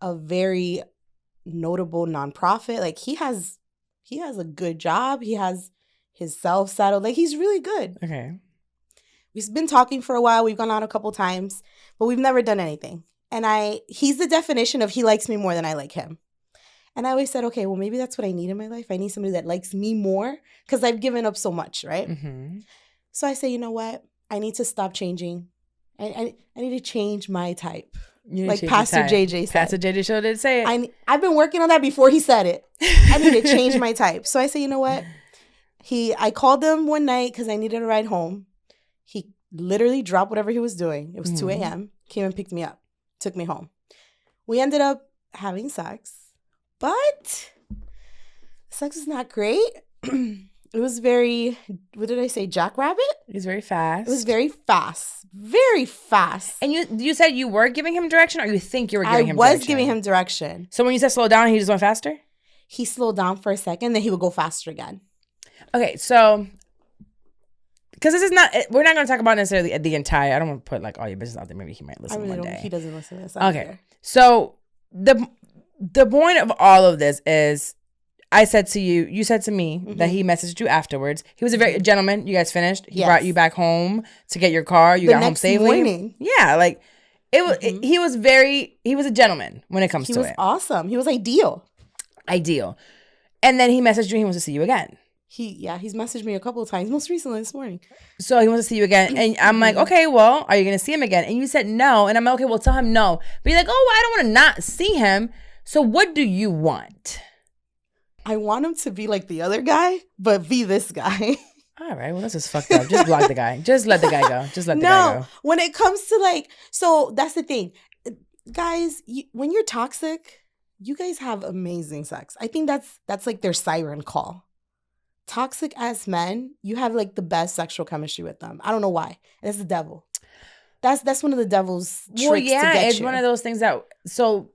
a very notable nonprofit. Like he has a good job. He has his self settled. Like he's really good. Okay. We've been talking for a while. We've gone out a couple times, but we've never done anything. And he's the definition of he likes me more than I like him. And I always said, okay, well, maybe that's what I need in my life. I need somebody that likes me more because I've given up so much, right? Mm-hmm. So I say, you know what? I need to stop changing. I need to change my type. Like Pastor JJ said. Pastor JJ sure did say it. I've been working on that before he said it. I need to change my type. So I say, you know what? I called him one night because I needed a ride home. He literally dropped whatever he was doing. It was 2 a.m. Came and picked me up. Took me home. We ended up having sex. But sex is not great. It was very, what did I say, jackrabbit? It was very fast. It was very fast. Very fast. And you said you were giving him direction, or you think you were giving him direction? I was giving him direction. So when you said slow down, he just went faster? He slowed down for a second, then he would go faster again. Okay, so, because this is not, we're not going to talk about necessarily the entire, I don't want to put like all your business out there. Maybe he might listen one day. He doesn't listen to this. Okay, so the point of all of this is, I said to you, you said to me that he messaged you afterwards. He was a very gentleman. You guys finished. He brought you back home to get your car. You got home safely. Morning. Yeah, like it was. He was a gentleman when it comes to it. He was awesome. He was ideal. And then he messaged you. He wants to see you again. He's messaged me a couple of times. Most recently this morning. So he wants to see you again, and I'm like, okay, well, are you gonna see him again? And you said no, and I'm like, okay, well, tell him no. But you're like, oh, I don't want to not see him. So what do you want? I want him to be like the other guy, but be this guy. All right, well, that's just fucked up. Just block the guy. Just let the guy go. Just let the guy go. No, when it comes to so that's the thing. Guys, when you're toxic, you guys have amazing sex. I think that's like their siren call. Toxic as men, you have like the best sexual chemistry with them. I don't know why. And it's the devil. That's one of the devil's tricks to get it's you. One of those things that, so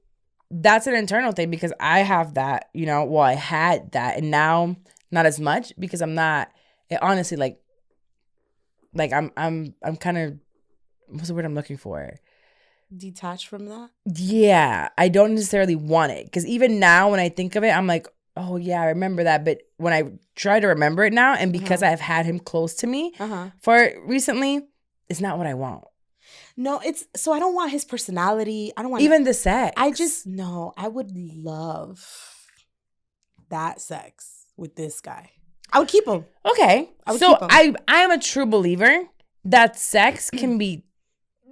that's an internal thing because I have that, you know, well, I had that and now not as much because I'm not, it honestly, like I'm kind of, what's the word I'm looking for? Detached from that? Yeah, I don't necessarily want it because even now when I think of it, I'm like, oh yeah, I remember that. But when I try to remember it now, and because I've had him close to me for recently, it's not what I want. No, it's so I don't want his personality. I don't want even the sex. I would love that sex with this guy. I would keep him. Okay, I would so keep him. I am a true believer that sex can be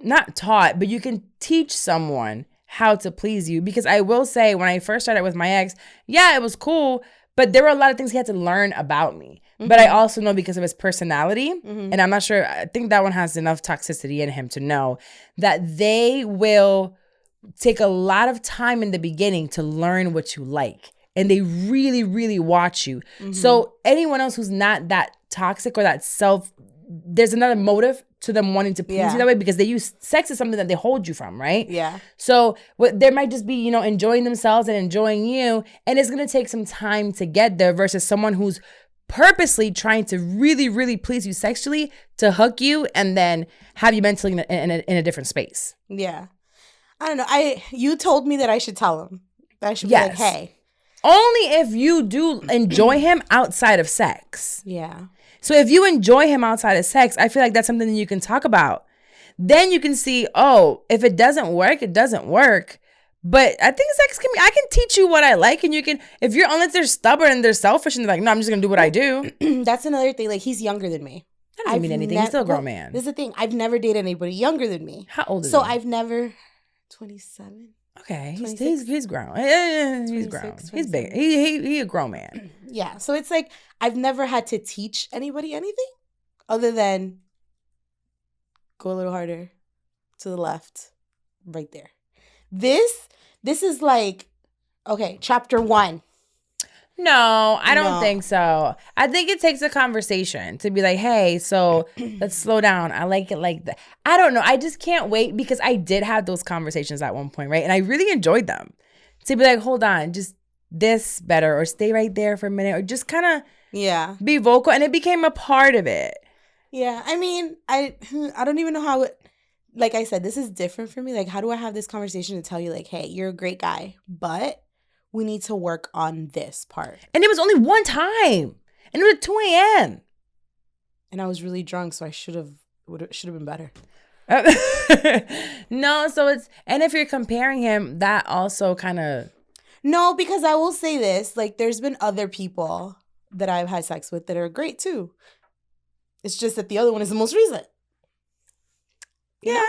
not taught, but you can teach someone how to please you. Because I will say, when I first started with my ex, yeah, it was cool, but there were a lot of things he had to learn about me. But I also know because of his personality, and I'm not sure, I think that one has enough toxicity in him to know that they will take a lot of time in the beginning to learn what you like. And they really, really watch you. So anyone else who's not that toxic or that there's another motive to them wanting to please you that way because they use sex as something that they hold you from, right? Yeah. So there might just be, you know, enjoying themselves and enjoying you. And it's going to take some time to get there versus someone who's purposely trying to really, really please you sexually to hook you and then have you mentally in a different space. Yeah. I don't know. You told me that I should tell him. That I should be like, hey. Only if you do enjoy him outside of sex. Yeah. So if you enjoy him outside of sex, I feel like that's something that you can talk about. Then you can see, oh, if it doesn't work, it doesn't work. But I think sex I can teach you what I like, and you can, unless they're stubborn and they're selfish and they're like, no, I'm just gonna do what I do. That's another thing. Like, he's younger than me. That doesn't mean anything. He's still a grown man. This is the thing. I've never dated anybody younger than me. How old is he? So I've never 27. Okay, he's grown. He's grown. He's big. He a grown man. Yeah, so it's like I've never had to teach anybody anything other than go a little harder to the left, right there. This is like, okay, chapter 1. No, I don't think so. I think it takes a conversation to be like, hey, so let's slow down. I like it like that. I don't know. I just can't wait because I did have those conversations at one point, right? And I really enjoyed them. To be like, hold on, just this better, or stay right there for a minute, or just kind of be vocal. And it became a part of it. Yeah. I mean, I don't even know how like I said, this is different for me. Like, how do I have this conversation to tell you, like, hey, you're a great guy, but we need to work on this part. And it was only one time. And it was at 2 a.m. And I was really drunk, so I should have been better. No, so and if you're comparing him, that also kind of. No, because I will say this, like, there's been other people that I've had sex with that are great too. It's just that the other one is the most recent. Yeah.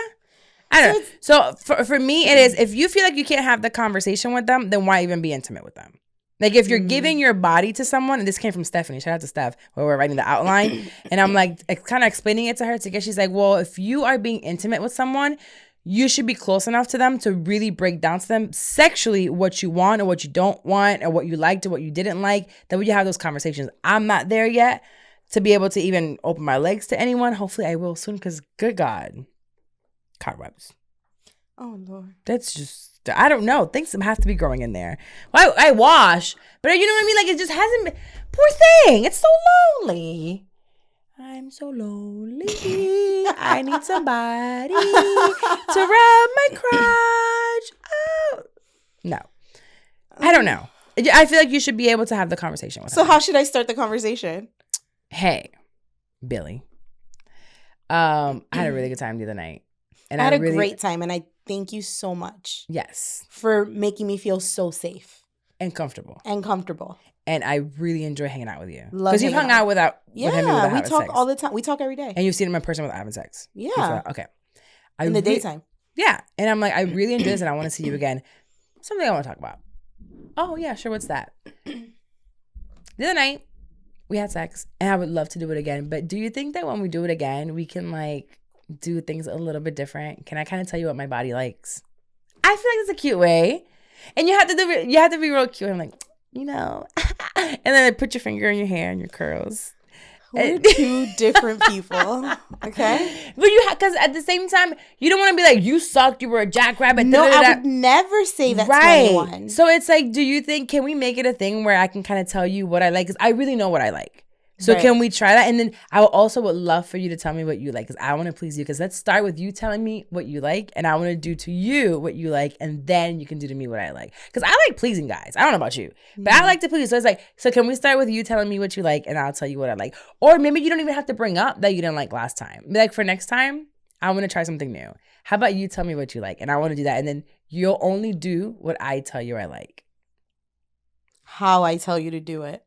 I don't know. So for me, it is, if you feel like you can't have the conversation with them, then why even be intimate with them? Like, if you're giving your body to someone, and this came from Stephanie, shout out to Steph, where we're writing the outline, and I'm like kind of explaining it to her to get, she's like, well, if you are being intimate with someone, you should be close enough to them to really break down to them sexually what you want or what you don't want, or what you liked or what you didn't like, that we have those conversations. I'm not there yet to be able to even open my legs to anyone. Hopefully I will soon, because good God. Cobwebs. Oh, Lord. That's just, I don't know. Things have to be growing in there. Well, I wash, but you know what I mean? Like, it just hasn't been, poor thing. It's so lonely. I'm so lonely. I need somebody to rub my crotch. Oh. No. I don't know. I feel like you should be able to have the conversation with So her. How should I start the conversation? Hey, Billy. I had a really good time the other night. And I had a great time, and I thank you so much. Yes. For making me feel so safe. And comfortable. And I really enjoy hanging out with you. Because you've hung out with him without we talk sex. all the time. We talk every day. And you've seen him in person without having sex. Yeah. Okay. In the daytime. Yeah. And I'm like, I really enjoy this, and I want to see you again. Something I want to talk about. Oh, yeah, sure. What's that? The other night, we had sex, and I would love to do it again. But do you think that when we do it again, we can, like, do things a little bit different? Can I kind of tell you what my body likes? I feel like it's a cute way. And you have to be real cute. I'm like, you know. And then I put your finger in your hair and your curls. We're two different people. Okay. But because at the same time, you don't want to be like, you sucked, you were a jackrabbit. No, I would never say that to anyone. So it's like, do you think, can we make it a thing where I can kind of tell you what I like? Because I really know what I like. So can we try that? And then I would love for you to tell me what you like, because I want to please you. Because let's start with you telling me what you like, and I want to do to you what you like, and then you can do to me what I like. Because I like pleasing guys. I don't know about you, but I like to please. So it's like, so can we start with you telling me what you like, and I'll tell you what I like? Or maybe you don't even have to bring up that you didn't like last time. Be like, for next time, I want to try something new. How about you tell me what you like, and I want to do that, and then you'll only do what I tell you I like. How I tell you to do it.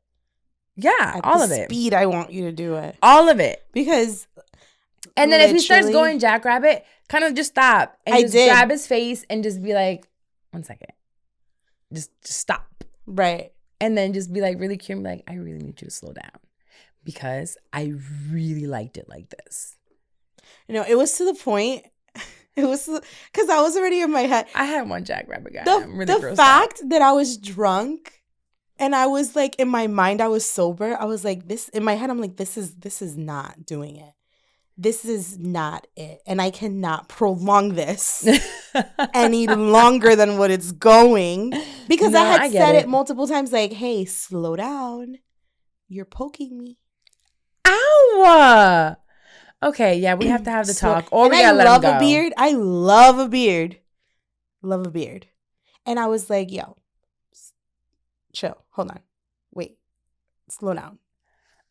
Yeah, all of it. Speed I want you to do it. All of it. Because and then if he starts going jackrabbit, kind of just stop and just grab his face and just be like, 1 second. Just stop. Right. And then just be like really cute and be like, I really need you to slow down because I really liked it like this. You know, it was to the point. It was because I was already in my head. I had one jackrabbit guy. The fact that I was drunk. And I was like, in my mind, I was sober. I was like, this, in my head, I'm like, this is not doing it. This is not it. And I cannot prolong this any longer than what it's going. Because I had said it multiple times, like, hey, slow down. You're poking me. Ow! Okay, yeah, we have to have the talk. Or we gotta let him go. I love a beard. Love a beard. And I was like, yo. Chill. Hold on. Wait. Slow down.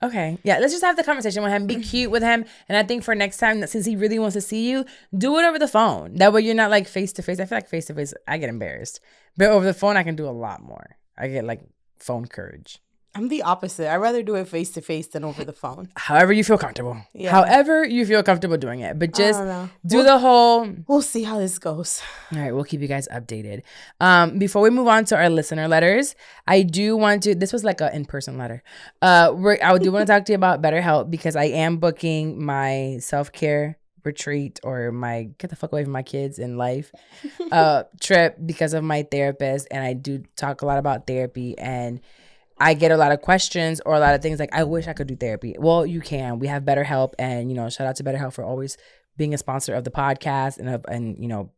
Okay. Yeah. Let's just have the conversation with him. Be cute with him. And I think for next time, that since he really wants to see you, do it over the phone. That way you're not like face to face. I feel like face to face, I get embarrassed. But over the phone, I can do a lot more. I get like phone courage. I'm the opposite. I'd rather do it face to face than over the phone. However you feel comfortable. Yeah. However you feel comfortable doing it. But just do the whole... We'll see how this goes. All right. We'll keep you guys updated. Before we move on to our listener letters, I do want to... This was like an in-person letter. I do want to talk to you about BetterHelp because I am booking my self-care retreat or my get the fuck away from my kids in life trip because of my therapist. And I do talk a lot about therapy, and I get a lot of questions or a lot of things like, I wish I could do therapy. Well, you can. We have BetterHelp, and, you know, shout out to BetterHelp for always being a sponsor of the podcast and you know,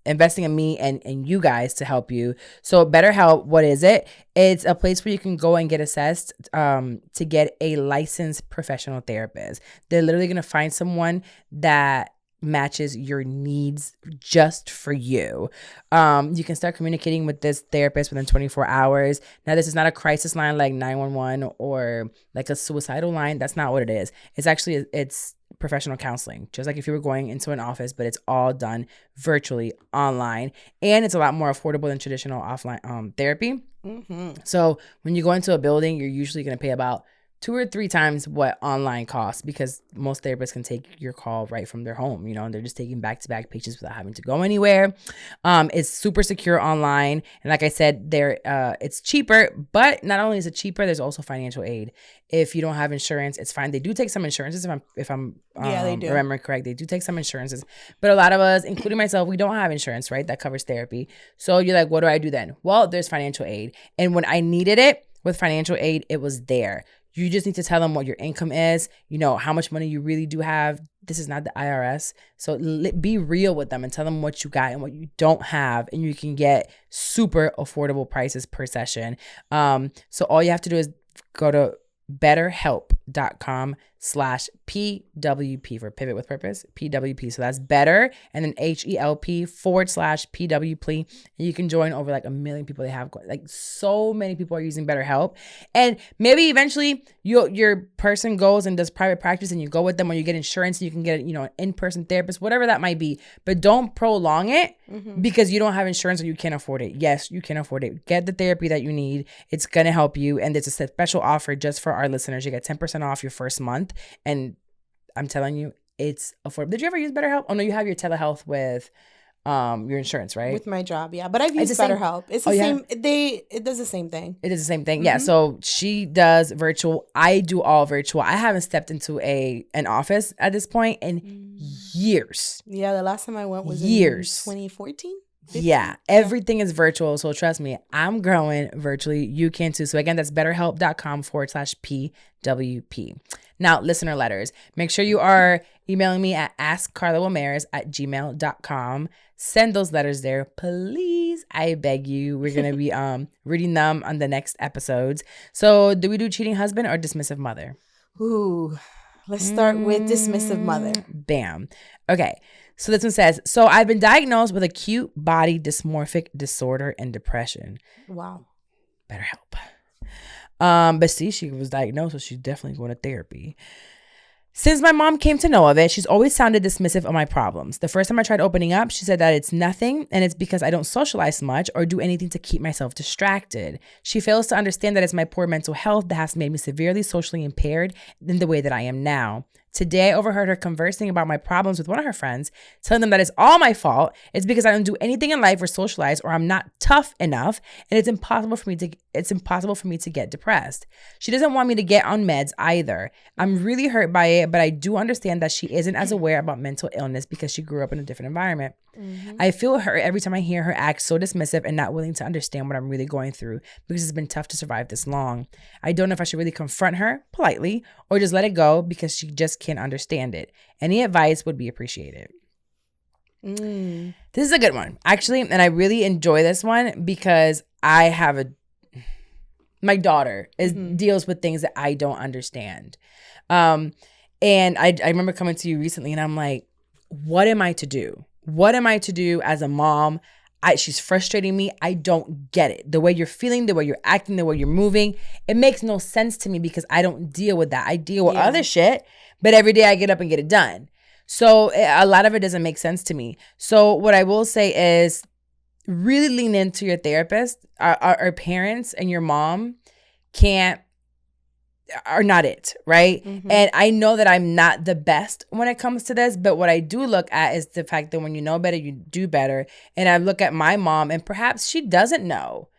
investing in me and you guys to help you. So BetterHelp, what is it? It's a place where you can go and get assessed to get a licensed professional therapist. They're literally going to find someone that matches your needs just for you. You can start communicating with this therapist within 24 hours. Now, this is not a crisis line like 911 or like a suicidal line. That's not what it is. It's actually, it's professional counseling, just like if you were going into an office, but it's all done virtually online, and it's a lot more affordable than traditional offline therapy. Mm-hmm. So when you go into a building, you're usually going to pay about 2 or 3 times what online costs, because most therapists can take your call right from their home, you know, and they're just taking back-to-back patients without having to go anywhere. It's super secure online. And like I said, it's cheaper, but not only is it cheaper, there's also financial aid. If you don't have insurance, it's fine. They do take some insurances if I'm they do. remembering correct. They do take some insurances, but a lot of us, including myself, we don't have insurance, right? That covers therapy. So you're like, what do I do then? Well, there's financial aid. And when I needed it with financial aid, it was there. You just need to tell them what your income is, you know, how much money you really do have. This is not the IRS. So be real with them and tell them what you got and what you don't have. And you can get super affordable prices per session. So all you have to do is go to betterhelp.com/PWP for Pivot with Purpose, PWP. So that's better, and then HELP/PWP. And you can join over like 1 million people. They have like so many people are using BetterHelp. And maybe eventually your person goes and does private practice and you go with them, or you get insurance and you can get, you know, an in-person therapist, whatever that might be. But don't prolong it because you don't have insurance or you can't afford it. Yes, you can afford it. Get the therapy that you need. It's going to help you. And there's a special offer just for our listeners. You get 10% off your first month. And I'm telling you, it's affordable. Did you ever use BetterHelp? Oh no, you have your telehealth with your insurance, right? With my job, yeah. But I've used BetterHelp. It's the same. It does the same thing. It does the same thing. Mm-hmm. Yeah. So she does virtual. I do all virtual. I haven't stepped into an office at this point in years. Yeah, the last time I went was years. in 2014. 15? Yeah, everything is virtual. So trust me, I'm growing virtually. You can too. So again, that's betterhelp.com/PWP. Now, listener letters. Make sure you are emailing me at askcarlawilmares@gmail.com. Send those letters there, please. I beg you. We're going to be reading them on the next episodes. So do we do cheating husband or dismissive mother? Ooh, let's start with dismissive mother. Bam. Okay. So this one says, so I've been diagnosed with acute body dysmorphic disorder and depression. Wow. Better help. But see, she was diagnosed, so she's definitely going to therapy. Since my mom came to know of it, she's always sounded dismissive of my problems. The first time I tried opening up, she said that it's nothing and it's because I don't socialize much or do anything to keep myself distracted. She fails to understand that it's my poor mental health that has made me severely socially impaired in the way that I am now. Today, I overheard her conversing about my problems with one of her friends, telling them that it's all my fault. It's because I don't do anything in life or socialize, or I'm not tough enough, and it's impossible for me to get depressed. She doesn't want me to get on meds either. I'm really hurt by it, but I do understand that she isn't as aware about mental illness because she grew up in a different environment. Mm-hmm. I feel hurt every time I hear her act so dismissive and not willing to understand what I'm really going through because it's been tough to survive this long. I don't know if I should really confront her politely or just let it go because she just can't understand it. Any advice would be appreciated. This is a good one, actually, and I really enjoy this one because my daughter deals with things that I don't understand. And I remember coming to you recently and I'm like, what am I to do? What am I to do as a mom? She's frustrating me. I don't get it. The way you're feeling, the way you're acting, the way you're moving, it makes no sense to me because I don't deal with that. I deal with other shit, but every day I get up and get it done. So a lot of it doesn't make sense to me. So what I will say is really lean into your therapist. Our parents and your mom are not it, right? Mm-hmm. And I know that I'm not the best when it comes to this, but what I do look at is the fact that when you know better, you do better. And I look at my mom and perhaps she doesn't know,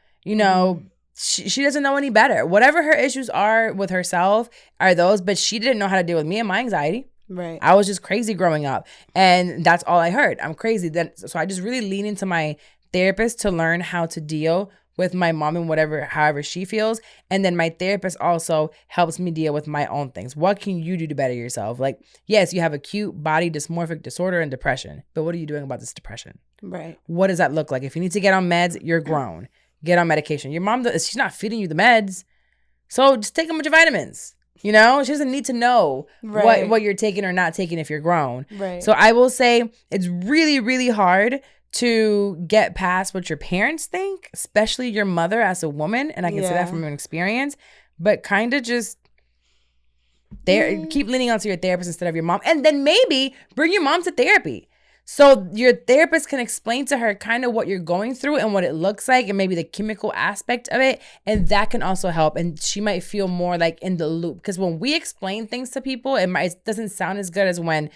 she doesn't know any better. Whatever her issues are with herself are those, but she didn't know how to deal with me and my anxiety. Right. I was just crazy growing up and that's all I heard. I'm crazy. So I just really lean into my therapist to learn how to deal with my mom and however she feels. And then my therapist also helps me deal with my own things. What can you do to better yourself? Like, yes, you have acute body dysmorphic disorder and depression, but what are you doing about this depression? Right. What does that look like? If you need to get on meds, you're grown. Get on medication. Your mom, she's not feeding you the meds. So just take a bunch of vitamins. She doesn't need to know what you're taking or not taking if you're grown. Right. So I will say it's really, really hard to get past what your parents think, especially your mother as a woman. And I can say that from an experience, but kind of just keep leaning onto your therapist instead of your mom. And then maybe bring your mom to therapy. So your therapist can explain to her kind of what you're going through and what it looks like and maybe the chemical aspect of it. And that can also help. And she might feel more like in the loop. Because when we explain things to people, it doesn't sound as good as when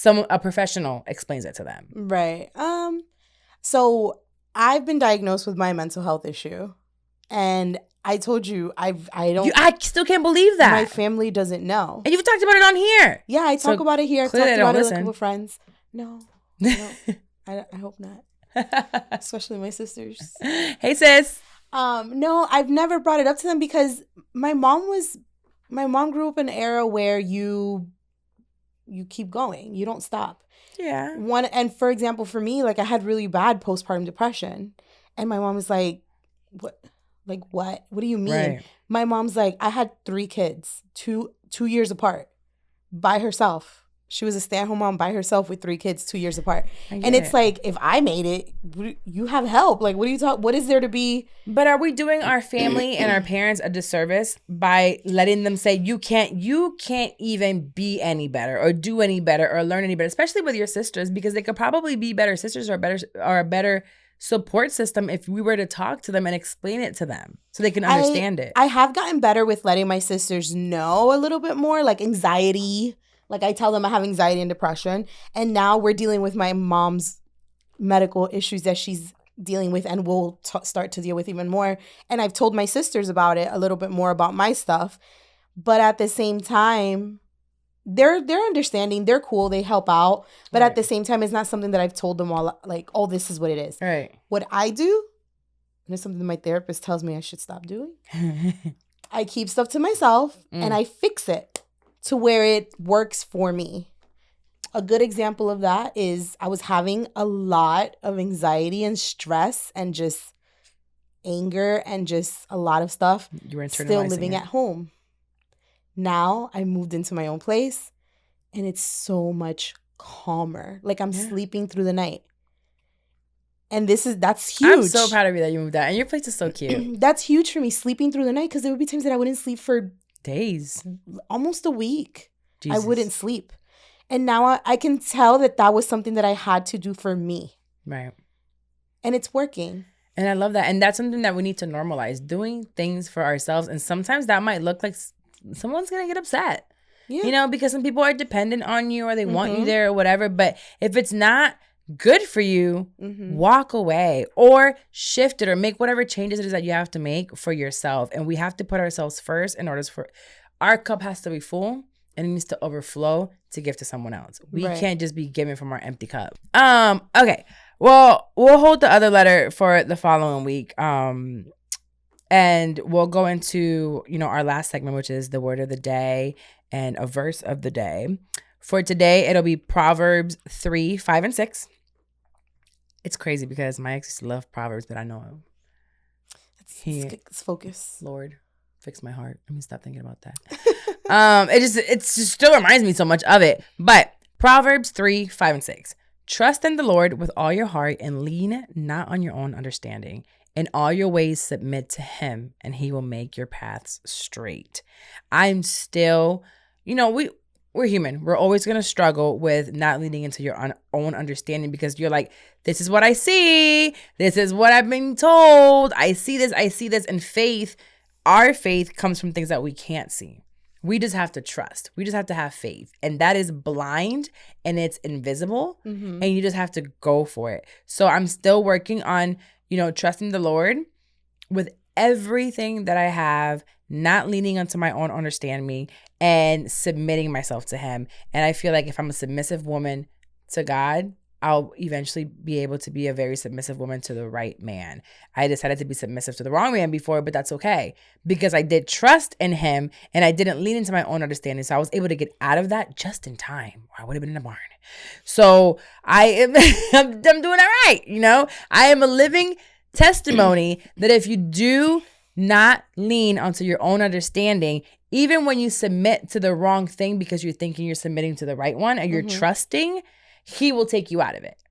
a professional explains it to them. Right. So I've been diagnosed with my mental health issue, and I told you I still can't believe that my family doesn't know. And you've talked about it on here. Yeah, I talk about it here. I talked about it with a couple friends. No, I hope not. Especially my sisters. Hey sis. No, I've never brought it up to them because my mom grew up in an era where you keep going, you don't stop. Yeah. And for example, for me, like I had really bad postpartum depression, and my mom was like, "What? Like what? What do you mean?" Right. My mom's like, "I had 3 kids, 2 years apart, by herself. She was a stay-at-home mom by herself with 3 kids, 2 years apart." And it's like, if I made it, you have help. Like, what is there to be? But are we doing our family and our parents a disservice by letting them say you can't even be any better or do any better or learn any better, especially with your sisters, because they could probably be better sisters or a better support system if we were to talk to them and explain it to them so they can understand it. I have gotten better with letting my sisters know a little bit more, like anxiety. Like I tell them I have anxiety and depression, and now we're dealing with my mom's medical issues that she's dealing with and will start to deal with even more. And I've told my sisters about it, a little bit more about my stuff. But at the same time, they're understanding, they're cool, they help out. But at the same time, it's not something that I've told them all, like, oh, this is what it is. Right. What I do, and it's something my therapist tells me I should stop doing, I keep stuff to myself and I fix it. to where it works for me. A good example of that is I was having a lot of anxiety and stress and just anger and just a lot of stuff. You were still living at home. Now I moved into my own place and it's so much calmer. Like I'm sleeping through the night. And that's huge. I'm so proud of you that you moved out. And your place is so cute. That's huge for me, sleeping through the night, because there would be times that I wouldn't sleep for days. Almost a week. Jesus. I wouldn't sleep. And now I can tell that was something that I had to do for me. Right. And it's working. And I love that. And that's something that we need to normalize, doing things for ourselves. And sometimes that might look like someone's going to get upset. Yeah. You know, because some people are dependent on you or they want you there or whatever. But if it's not good for you, walk away or shift it or make whatever changes it is that you have to make for yourself. And we have to put ourselves first in order for our cup has to be full and it needs to overflow to give to someone else. We can't just be giving from our empty cup. Okay. Well, we'll hold the other letter for the following week. And we'll go into, our last segment, which is the word of the day and a verse of the day. For today, it'll be Proverbs 3, 5, and 6. It's crazy because my ex used to love Proverbs, but I know him. It's focus. Lord, fix my heart. Let me stop thinking about that. It just still reminds me so much of it. But Proverbs 3, 5, and 6. Trust in the Lord with all your heart and lean not on your own understanding. In all your ways submit to him and he will make your paths straight. I'm still, we're human. We're always going to struggle with not leaning into your own understanding because you're like, this is what I see. This is what I've been told. I see this. And faith, our faith comes from things that we can't see. We just have to trust. We just have to have faith. And that is blind and it's invisible. And you just have to go for it. So I'm still working on, trusting the Lord with everything that I have, not leaning onto my own understanding and submitting myself to him. And I feel like if I'm a submissive woman to God, I'll eventually be able to be a very submissive woman to the right man. I decided to be submissive to the wrong man before, but that's okay because I did trust in him and I didn't lean into my own understanding. So I was able to get out of that just in time, or I would have been in the barn. So I'm doing all right. I am a living testimony that if you do not lean onto your own understanding, even when you submit to the wrong thing because you're thinking you're submitting to the right one and you're trusting, he will take you out of it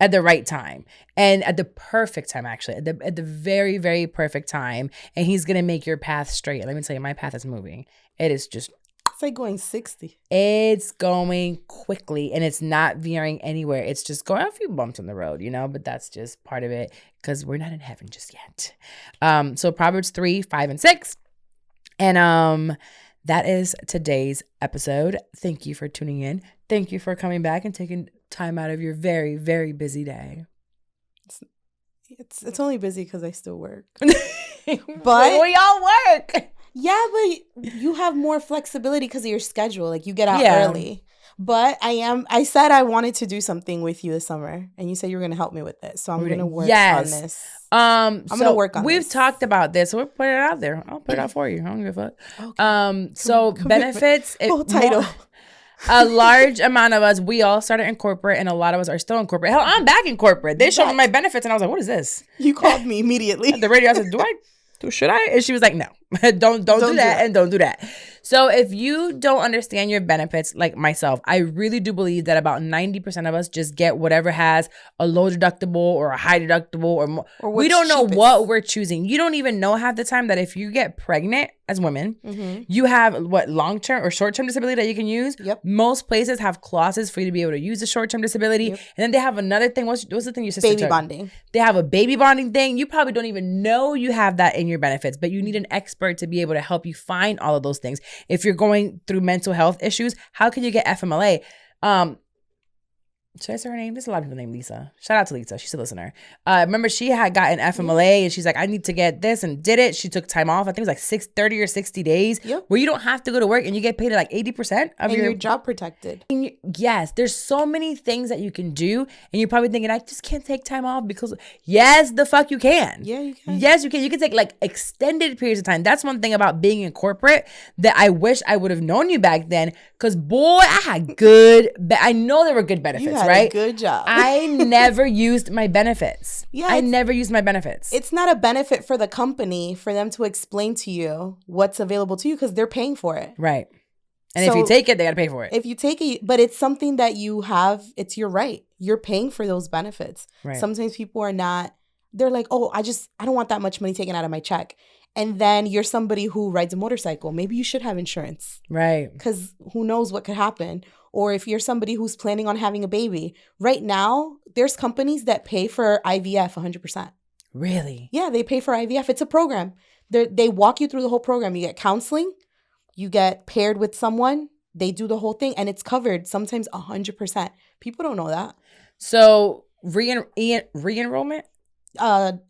at the right time and at the perfect time, actually, at the very, very perfect time. And he's going to make your path straight. Let me tell you, my path is moving. It is just. It's like going 60. It's going quickly and it's not veering anywhere. It's just going a few bumps on the road, but that's just part of it because we're not in heaven just yet. So Proverbs 3, 5, and 6. And that is today's episode. Thank you for tuning in. Thank you for coming back and taking time out of your very, very busy day. It's only busy because I still work. But we all work. Yeah, but you have more flexibility because of your schedule. Like you get out early. But I said I wanted to do something with you this summer, and you said you were going to help me with it. So I'm going to work on this. I'm going to work on this. We've talked about this, so we'll put it out there. I'll put it out for you. I don't give a fuck. Okay. So benefits. Title. A large amount of us, we all started in corporate, and a lot of us are still in corporate. Hell, I'm back in corporate. They showed me my benefits, and I was like, "What is this?" You called me immediately at the radio. I said, should I? And she was like, no, don't do that and don't do that. So if you don't understand your benefits, like myself, I really do believe that about 90% of us just get whatever has a low deductible or a high deductible or more. Or we don't know what we're choosing. You don't even know half the time that if you get pregnant as women, you have long-term or short-term disability that you can use. Yep. Most places have clauses for you to be able to use the short-term disability. Yep. And then they have another thing. What's the thing your sister Baby took? bonding. They have a baby bonding thing. You probably don't even know you have that in your benefits, but you need an expert to be able to help you find all of those things. If you're going through mental health issues, how can you get FMLA? should I say her name? There's a lot of people named Lisa. Shout out to Lisa. She's a listener. Remember, she had gotten FMLA and she's like, I need to get this, and did it. She took time off. I think it was like 30 or 60 days where you don't have to go to work and you get paid like 80% of your job protected. Yes, there's so many things that you can do. And you're probably thinking, I just can't take time off because yes, the fuck you can. Yeah, you can. Yes, you can. You can take like extended periods of time. That's one thing about being in corporate that I wish I would have known you back then. Because boy, I had I know there were good benefits, you had right? A good job. I never used my benefits. Yeah, I never used my benefits. It's not a benefit for the company for them to explain to you what's available to you because they're paying for it. Right. And so if you take it, they got to pay for it. If you take it, but it's something that you have, it's your right. You're paying for those benefits. Right. Sometimes people are not, they're like, oh, I don't want that much money taken out of my check. And then you're somebody who rides a motorcycle. Maybe you should have insurance. Right. Because who knows what could happen. Or if you're somebody who's planning on having a baby. Right now, there's companies that pay for IVF 100%. Really? Yeah, they pay for IVF. It's a program. They walk you through the whole program. You get counseling. You get paired with someone. They do the whole thing. And it's covered sometimes 100%. People don't know that. So re-enrollment?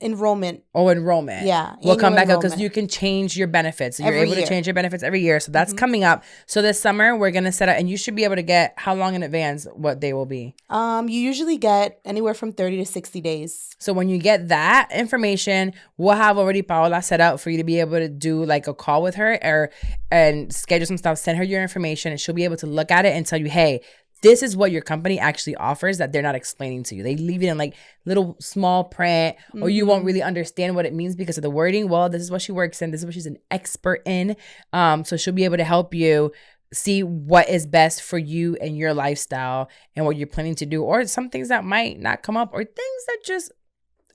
Enrollment. Oh, enrollment. Yeah. We'll come back up because you can change your benefits. So you're able to change your benefits every year. So that's coming up. So this summer we're going to set up, and you should be able to get how long in advance what they will be? You usually get anywhere from 30 to 60 days. So when you get that information, we'll have already Paola set up for you to be able to do like a call with her and schedule some stuff, send her your information, and she'll be able to look at it and tell you, hey, this is what your company actually offers that they're not explaining to you. They leave it in like little small print, or you won't really understand what it means because of the wording. Well, this is what she works in. This is what she's an expert in. So she'll be able to help you see what is best for you and your lifestyle and what you're planning to do, or some things that might not come up, or things that just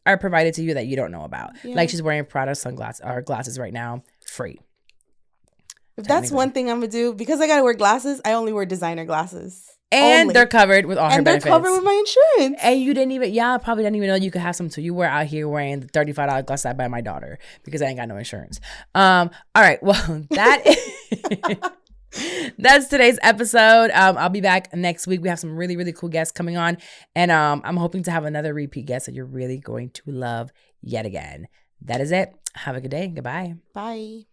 are provided to you that you don't know about. Yeah. Like she's wearing Prada glasses right now, free. If that's one thing I'm going to do, because I got to wear glasses, I only wear designer glasses. And they're covered with all her benefits. And they're covered with my insurance. And you probably didn't even know you could have some too. You were out here wearing the $35 glasses I buy my daughter because I ain't got no insurance. All right. Well, that's today's episode. I'll be back next week. We have some really, really cool guests coming on. And I'm hoping to have another repeat guest that you're really going to love yet again. That is it. Have a good day. Goodbye. Bye.